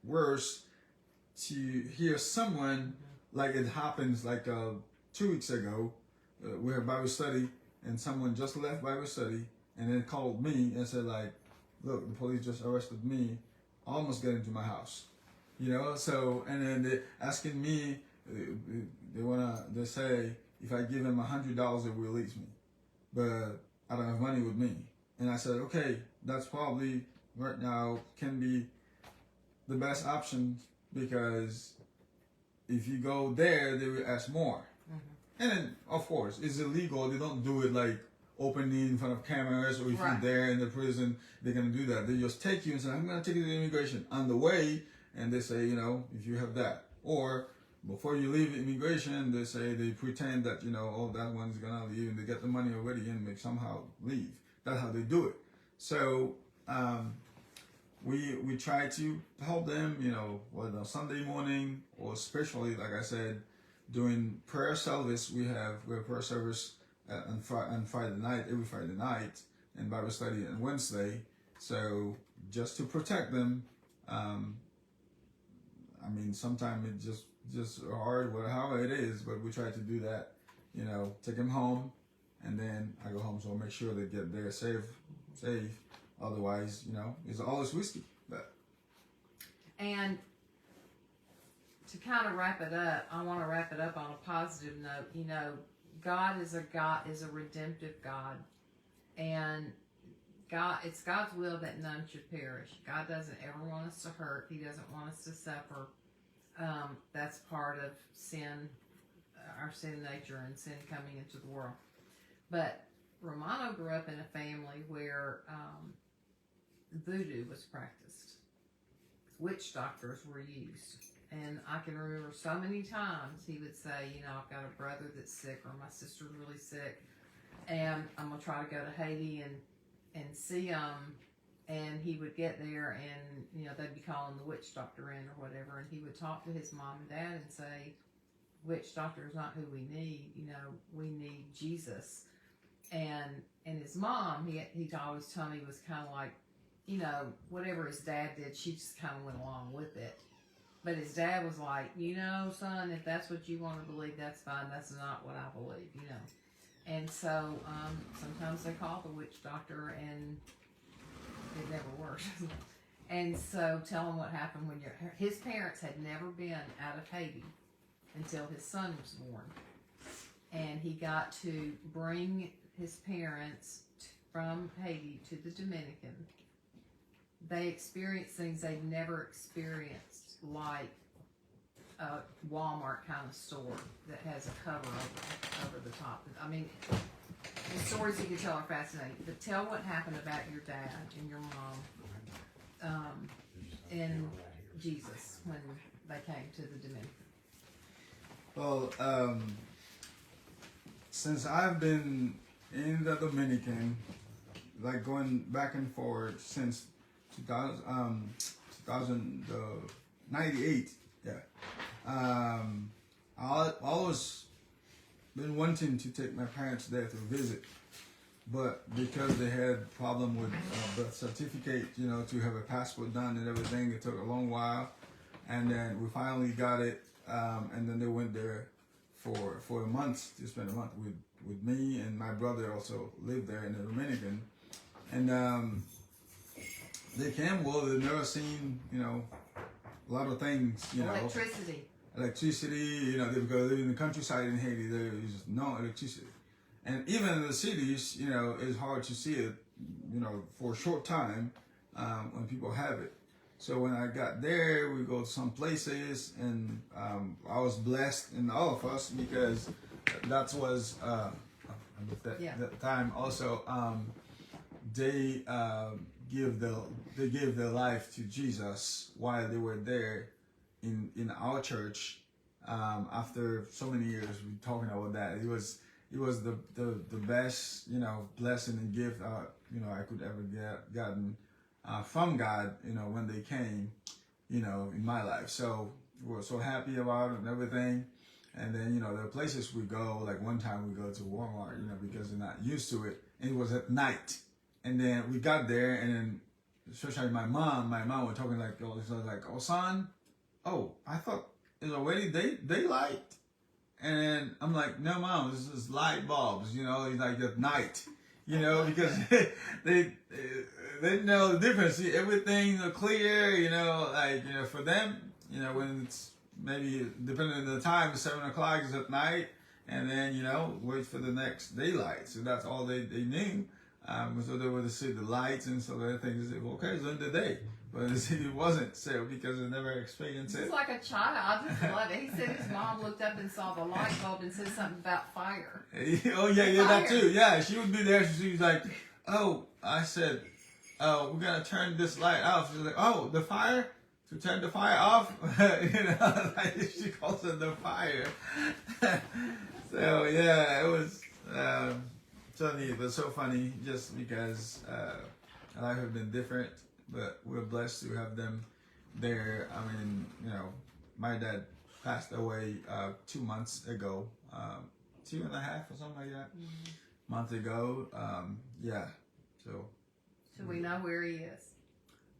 worse to hear someone, like it happens like 2 weeks ago. We had Bible study and someone just left Bible study and then called me and said like, look, the police just arrested me, almost getting to my house. So, and then they asking me, they say if I give them $100 they will release me, but I don't have money with me. And I said, okay, that's probably right now can be the best option, because if you go there, they will ask more. And then, of course, it's illegal. They don't do it like openly in front of cameras, or if you're there in the prison, they're going to do that. They just take you and say, I'm going to take you to immigration on the way. And they say, if you have that. Or before you leave immigration, they say, they pretend that, oh, that one's going to leave, and they get the money already and they somehow leave. That's how they do it. So, we try to help them, whether on Sunday morning, or especially, like I said, during prayer service. We have prayer service on Friday night, every Friday night, and Bible study on Wednesday. So just to protect them, sometimes it's just hard, how it is, but we try to do that, take them home, and then I go home, so I'll make sure they get there safe. Otherwise, it's always risky. And to kind of wrap it up, I want to wrap it up on a positive note. God is a redemptive God, and it's God's will that none should perish. God doesn't ever want us to hurt. He doesn't want us to suffer. That's part of sin, our sin nature, and sin coming into the world. But Romano grew up in a family where voodoo was practiced. Witch doctors were used. And I can remember so many times he would say, I've got a brother that's sick, or my sister's really sick, and I'm going to try to go to Haiti and see them. And he would get there, and, they'd be calling the witch doctor in or whatever, and he would talk to his mom and dad and say, witch doctor is not who we need, we need Jesus. And his mom, he always told me, was kind of like, whatever his dad did, she just kind of went along with it. But his dad was like, son, if that's what you want to believe, that's fine. That's not what I believe, And so sometimes they call the witch doctor, and it never works. And so tell him what happened when his parents had never been out of Haiti until his son was born. And he got to bring his parents from Haiti to the Dominican. They experienced things they'd never experienced, like a Walmart kind of store that has a cover over the top. I mean, the stories you could tell are fascinating. But tell what happened about your dad and your mom and Jesus when they came to the Dominican. Well, since I've been in the Dominican, like going back and forth since 1998, yeah. I always been wanting to take my parents there to visit, but because they had problem with birth certificate, you know, to have a passport done and everything, it took a long while, and then we finally got it, and then they went there for a month to spend a month with me, and my brother also lived there in the Dominican, and they came. Well, they've never seen, you know, a lot of things, you know. Electricity, you know, because they live in the countryside in Haiti, there is no electricity. And even in the cities, you know, it's hard to see it, you know, for a short time when people have it. So when I got there, we go to some places, and I was blessed in all of us because that was that time also they gave their life to Jesus while they were there in our church. After so many years, we're talking about that. It was the best, you know, blessing and gift you know, I could ever gotten from God, you know, when they came, you know, in my life. So we were so happy about it and everything. And then, you know, there are places we go, like one time we go to Walmart, you know, because they're not used to it. And it was at night. And then we got there, and then especially my mom was talking like, oh son, oh, I thought it was already daylight. And I'm like, no, Mom, this is light bulbs, you know, it's like at night, you know, because they know the difference. See, everything clear, you know, like, you know, for them, you know, when it's maybe, depending on the time, 7 o'clock is at night, and then, you know, wait for the next daylight. So that's all they knew. So they would see the lights and so other things. They said, well, okay, it's in the day. But it wasn't so because they never experienced it. It's like a child. I just love it. He said his mom looked up and saw the light bulb and said something about fire. Oh, yeah, that too. Yeah, she would be there. She was like, oh, I said, oh, we're going to turn this light off. She was like, oh, the fire? To turn the fire off? You know, like she calls it the fire. So, yeah, it was it was so funny just because life has been different. But we're blessed to have them there. I mean, you know, my dad passed away 2 months ago, 2.5 or something like that, month ago. Yeah, so we know where he is.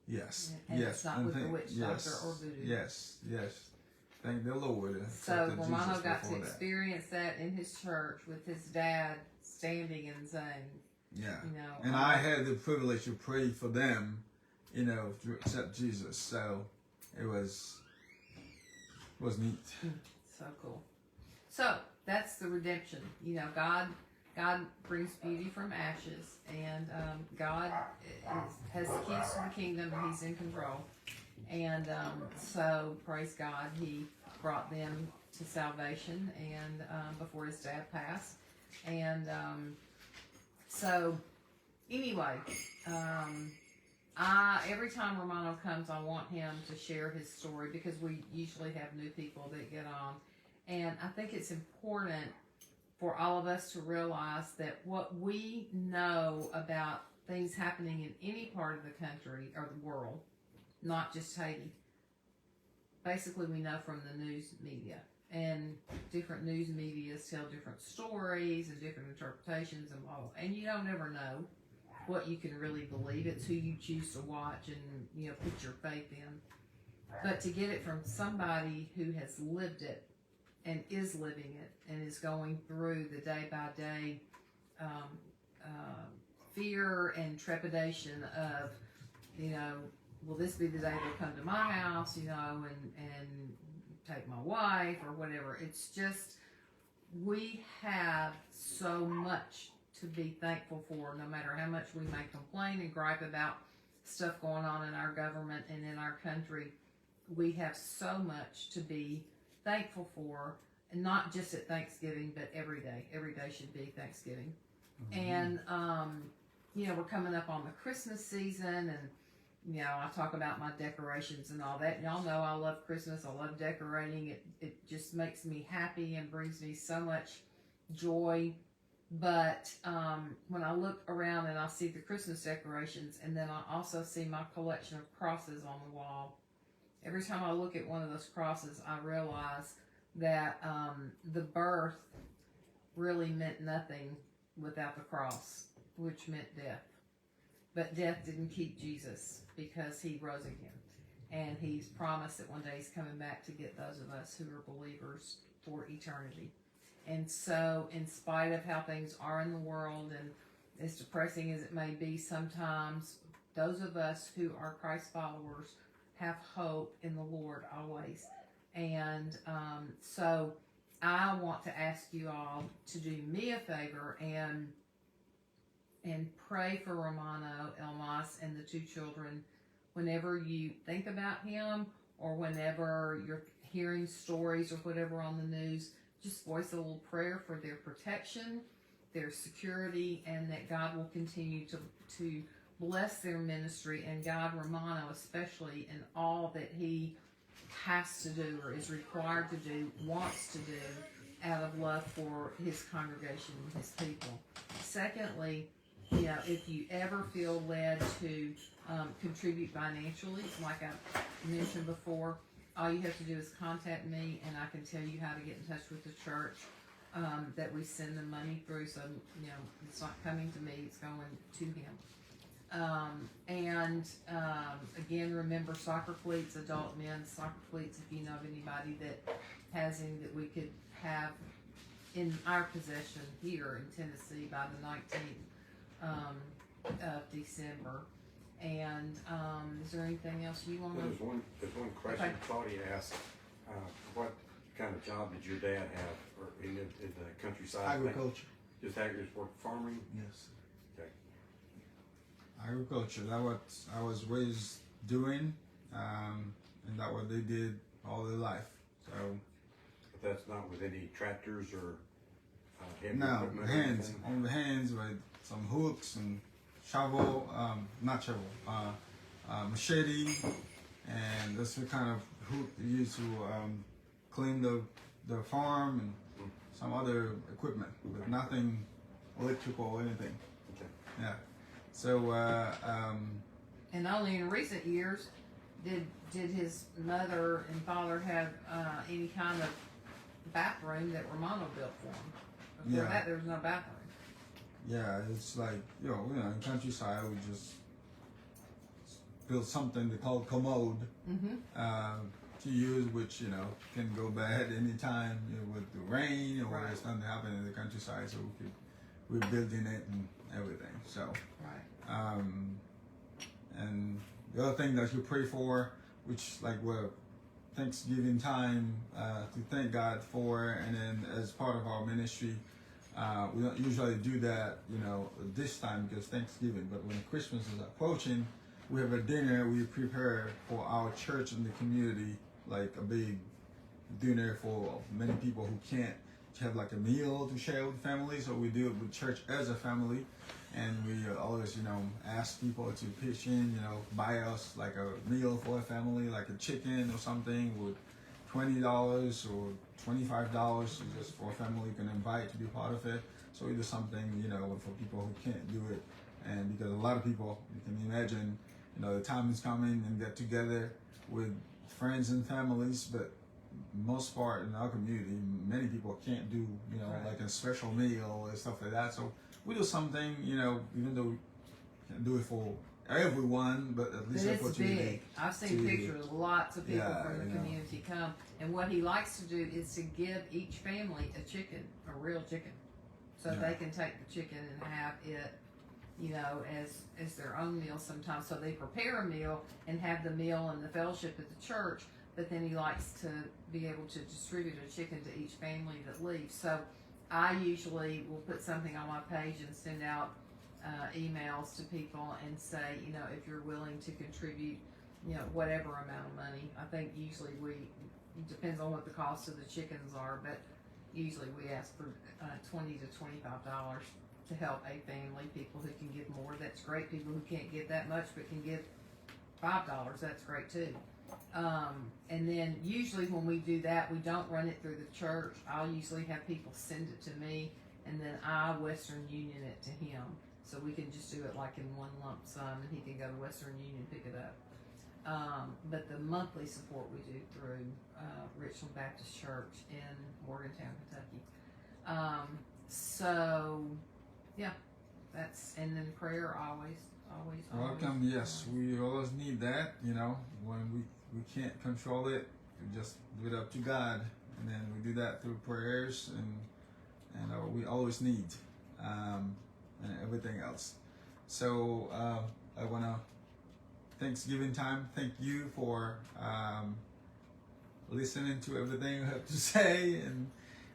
Yes, and yes. It's not with the witch doctor or voodoo. Yes. Thank the Lord. So Romano got to experience that in his church with his dad standing and saying, yeah, you know. And I had the privilege to pray for them, you know, to accept Jesus. So it was neat. So cool. So that's the redemption. You know, God brings beauty from ashes, and God has the keys to the kingdom, and He's in control. And so praise God, He brought them to salvation, and before his dad passed. And so anyway. Every time Romano comes, I want him to share his story because we usually have new people that get on. And I think it's important for all of us to realize that what we know about things happening in any part of the country or the world, not just Haiti, basically we know from the news media. And different news media tell different stories and different interpretations and blah, blah. And you don't ever know what you can really believe. It's who you choose to watch and, you know, put your faith in. But to get it from somebody who has lived it and is living it and is going through the day-by-day fear and trepidation of, you know, will this be the day they'll come to my house, you know, and take my wife or whatever. It's just, we have so much to be thankful for, no matter how much we may complain and gripe about stuff going on in our government and in our country. We have so much to be thankful for, and not just at Thanksgiving, but every day. Every day should be Thanksgiving. And, you know, we're coming up on the Christmas season, and, you know, I talk about my decorations and all that. Y'all know I love Christmas. I love decorating. It just makes me happy and brings me so much joy. But when I look around and I see the Christmas decorations, and then I also see my collection of crosses on the wall, every time I look at one of those crosses, I realize that the birth really meant nothing without the cross, which meant death. But death didn't keep Jesus, because he rose again. And he's promised that one day he's coming back to get those of us who are believers for eternity. And so, in spite of how things are in the world, and as depressing as it may be sometimes, those of us who are Christ followers have hope in the Lord always. And so I want to ask you all to do me a favor and pray for Romano, Elmas, and the two children whenever you think about him, or whenever you're hearing stories or whatever on the news. Just voice a little prayer for their protection, their security, and that God will continue to bless their ministry, and guide Romano especially in all that he has to do, or is required to do, wants to do, out of love for his congregation and his people. Secondly, you know, if you ever feel led to contribute financially, like I mentioned before, all you have to do is contact me, and I can tell you how to get in touch with the church that we send the money through. So, you know, it's not coming to me, it's going to him. Again, remember soccer cleats, adult men's soccer cleats, if you know of anybody that has any that we could have in our possession here in Tennessee by the 19th of December. And is there anything else you want to? There's one question. Okay. Claudia asked, what kind of job did your dad have, or in the countryside? Agriculture. Just agriculture, work farming? Yes. Okay. Agriculture. That's what I was raised doing, and that's what they did all their life. So. But that's not with any tractors or heavy No, equipment or hands. anything? On the hands with some hooks and shovel, not shovel, machete, and that's the kind of hook you use to clean the farm, and some other equipment, but nothing electrical or anything. Okay. Yeah. So, And only in recent years did his mother and father have any kind of bathroom that Romano built for him. Before that, there was no bathroom. yeah, it's like, in countryside, we just built something they call commode to use, which, can go bad anytime with the rain, or Right. if something happened in the countryside, so we're building it and everything. So, Right. And the other thing that you pray for, which like we're Thanksgiving time to thank God for, and then as part of our ministry, we don't usually do that, this time because Thanksgiving. But when Christmas is approaching, we have a dinner we prepare for our church and the community, like a big dinner for many people who can't have like a meal to share with family. So we do it with church as a family. And we always, ask people to pitch in, buy us like a meal for a family, like a chicken or something with $20 or $25 just for a family you can invite to be part of it. So we do something, for people who can't do it. And because a lot of people, you can imagine, the time is coming and get together with friends and families, but most part in our community, many people can't do, Right. like a special meal or stuff like that. So we do something, even though we can't do it for everyone, but at least But that's it's what you big. do. I've seen pictures. Lots of people Yeah, from the community come, and what he likes to do is to give each family a chicken, a real chicken, so Yeah. they can take the chicken and have it as their own meal sometimes. So they prepare a meal and have the meal and the fellowship at the church, but then he likes to be able to distribute a chicken to each family that leaves. So I usually will put something on my page and send out emails to people and say, if you're willing to contribute, whatever amount of money. I think usually it depends on what the cost of the chickens are, but usually we ask for $20 to $25 to help a family. People who can give more, that's great. People who can't give that much but can give $5, that's great too. And then usually when we do that, we don't run it through the church. I'll usually have people send it to me, and then I Western Union it to him. So we can just do it like in one lump sum, and he can go to Western Union and pick it up. But the monthly support we do through Richland Baptist Church in Morgantown, Kentucky. So yeah, and then prayer always. Welcome. Yes, we always need that. When we can't control it, we just do it up to God, and then we do that through prayers and we always need and everything else. So I want to Thanksgiving time. Thank you for listening to everything I have to say,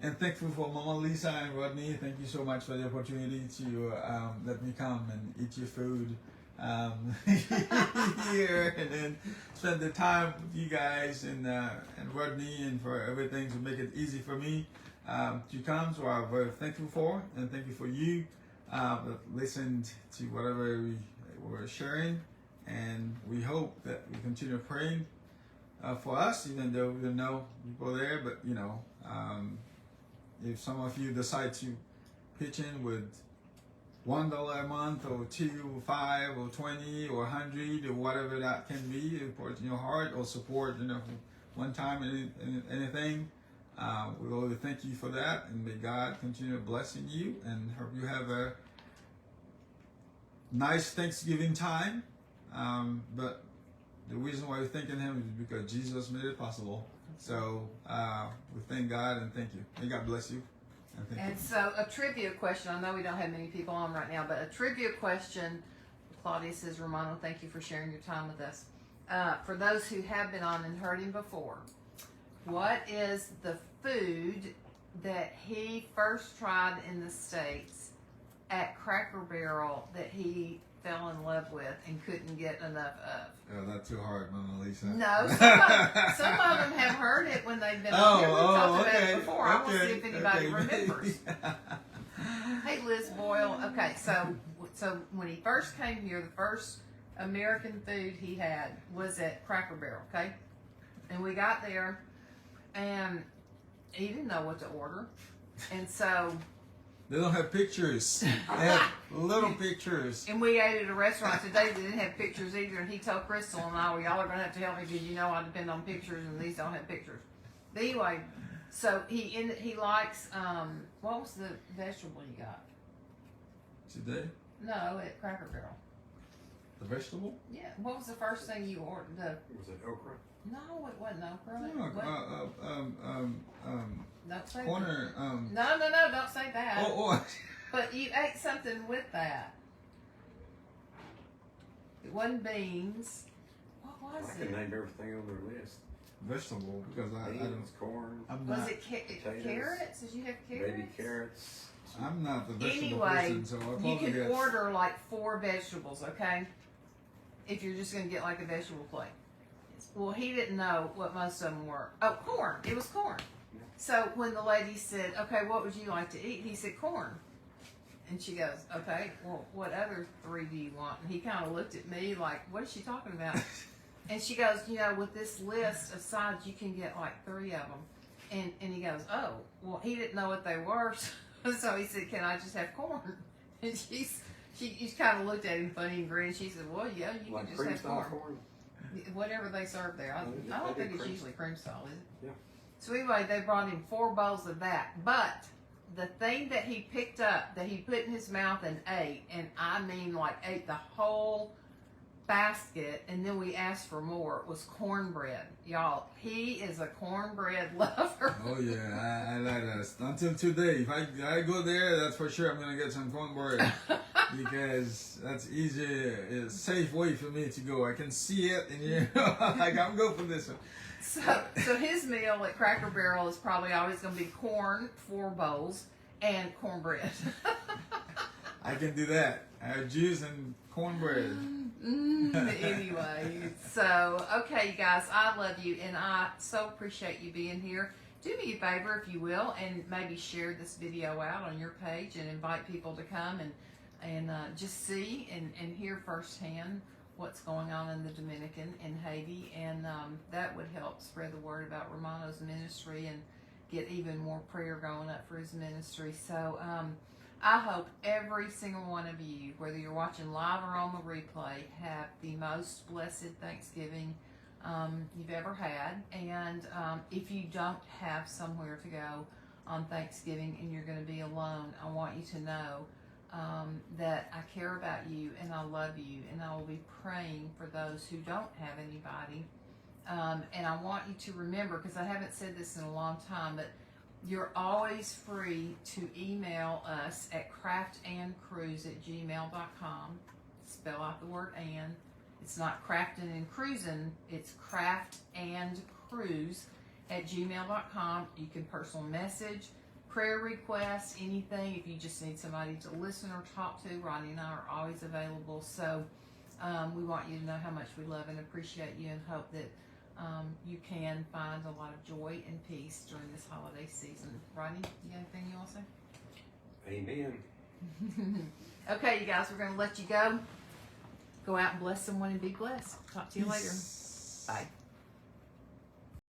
and thankful for Mama Lisa and Rodney. Thank you so much for the opportunity to let me come and eat your food here, and then spend the time with you guys and Rodney, and for everything to make it easy for me to come. So I'm very thankful for, and thank you for you that listened to whatever we were sharing, and we hope that we continue praying for us, even though we don't know people there. But if some of you decide to pitch in with $1 a month, or $2, or $5, or $20, or $100, or whatever that can be, support in your heart, or support, one time anything, we really thank you for that, and may God continue blessing you, and hope you have a nice Thanksgiving time. But the reason why we're thanking Him is because Jesus made it possible. So we thank God and thank you. May God bless you. And so a trivia question. I know we don't have many people on right now, but a trivia question. Claudia says, Romano, thank you for sharing your time with us. For those who have been on and heard him before, what is the food that he first tried in the States at Cracker Barrel that he fell in love with and couldn't get enough of? Oh, that's too hard, Mama Lisa. No, some of them have heard it when they've been on here. We've talked about it before. I will see if anybody remembers. Hey, Liz Boyle. Okay, so when he first came here, the first American food he had was at Cracker Barrel, okay? And we got there, and he didn't know what to order. And so they don't have pictures. They have little pictures. And we ate at a restaurant today that didn't have pictures either. And he told Crystal and I, well, y'all are going to have to help me because I depend on pictures and these don't have pictures. But anyway, so he likes, what was the vegetable you got? Today? No, at Cracker Barrel. The vegetable? Yeah. What was the first thing you ordered? Was it okra? No, it wasn't okra. Don't say corner. that. No, don't say that. Oh. But you ate something with that. It wasn't beans. What was I can name everything on their list. Vegetable, because I don't. Beans, corn. Was it carrots? Did you have carrots? Baby carrots. I'm not the vegetable Anyway, person, so I probably you can guess. order like 4 vegetables, okay? If you're just going to get like a vegetable plate. Well, he didn't know what most of them were. Oh, corn. It was corn. So when the lady said, okay, what would you like to eat? He said, corn. And she goes, okay, well, what other 3 do you want? And he kind of looked at me like, what is she talking about? And she goes, with this list of sides, you can get like 3 of them. And he goes, oh, well, he didn't know what they were. So he said, can I just have corn? And she kind of looked at him funny and grinned. She said, well, yeah, you Like can just have corn. corn? Whatever they serve there. I don't think it's usually cream style, is it? Yeah. So anyway, they brought him 4 bowls of that. But the thing that he picked up, that he put in his mouth and ate, and I mean like ate the whole basket, and then we asked for more, was cornbread. Y'all, he is a cornbread lover. Oh yeah, I like that. Until today, if I go there, that's for sure I'm gonna get some cornbread. because that's easier, it's a safe way for me to go. I can see it, and you know, like I'm going for this one. So his meal at Cracker Barrel is probably always going to be corn, 4 bowls, and cornbread. I can do that. I have juice and cornbread. Anyway, so, okay, you guys, I love you, and I so appreciate you being here. Do me a favor, if you will, and maybe share this video out on your page and invite people to come and just see and hear firsthand what's going on in the Dominican and Haiti, and that would help spread the word about Romano's ministry and get even more prayer going up for his ministry. So I hope every single one of you, whether you're watching live or on the replay, have the most blessed Thanksgiving you've ever had. And if you don't have somewhere to go on Thanksgiving and you're going to be alone, I want you to know that I care about you and I love you, and I will be praying for those who don't have anybody. And I want you to remember, because I haven't said this in a long time, but you're always free to email us at craftandcruise@gmail.com. Spell out the word "and." It's not crafting and cruising, it's craftandcruise@gmail.com. You can personal message, prayer requests, anything. If you just need somebody to listen or talk to, Ronnie and I are always available. So we want you to know how much we love and appreciate you, and hope that you can find a lot of joy and peace during this holiday season. Ronnie, you got anything you want to say? Amen. Okay, you guys, we're going to let you go. Go out and bless someone and be blessed. Talk to you later. Bye.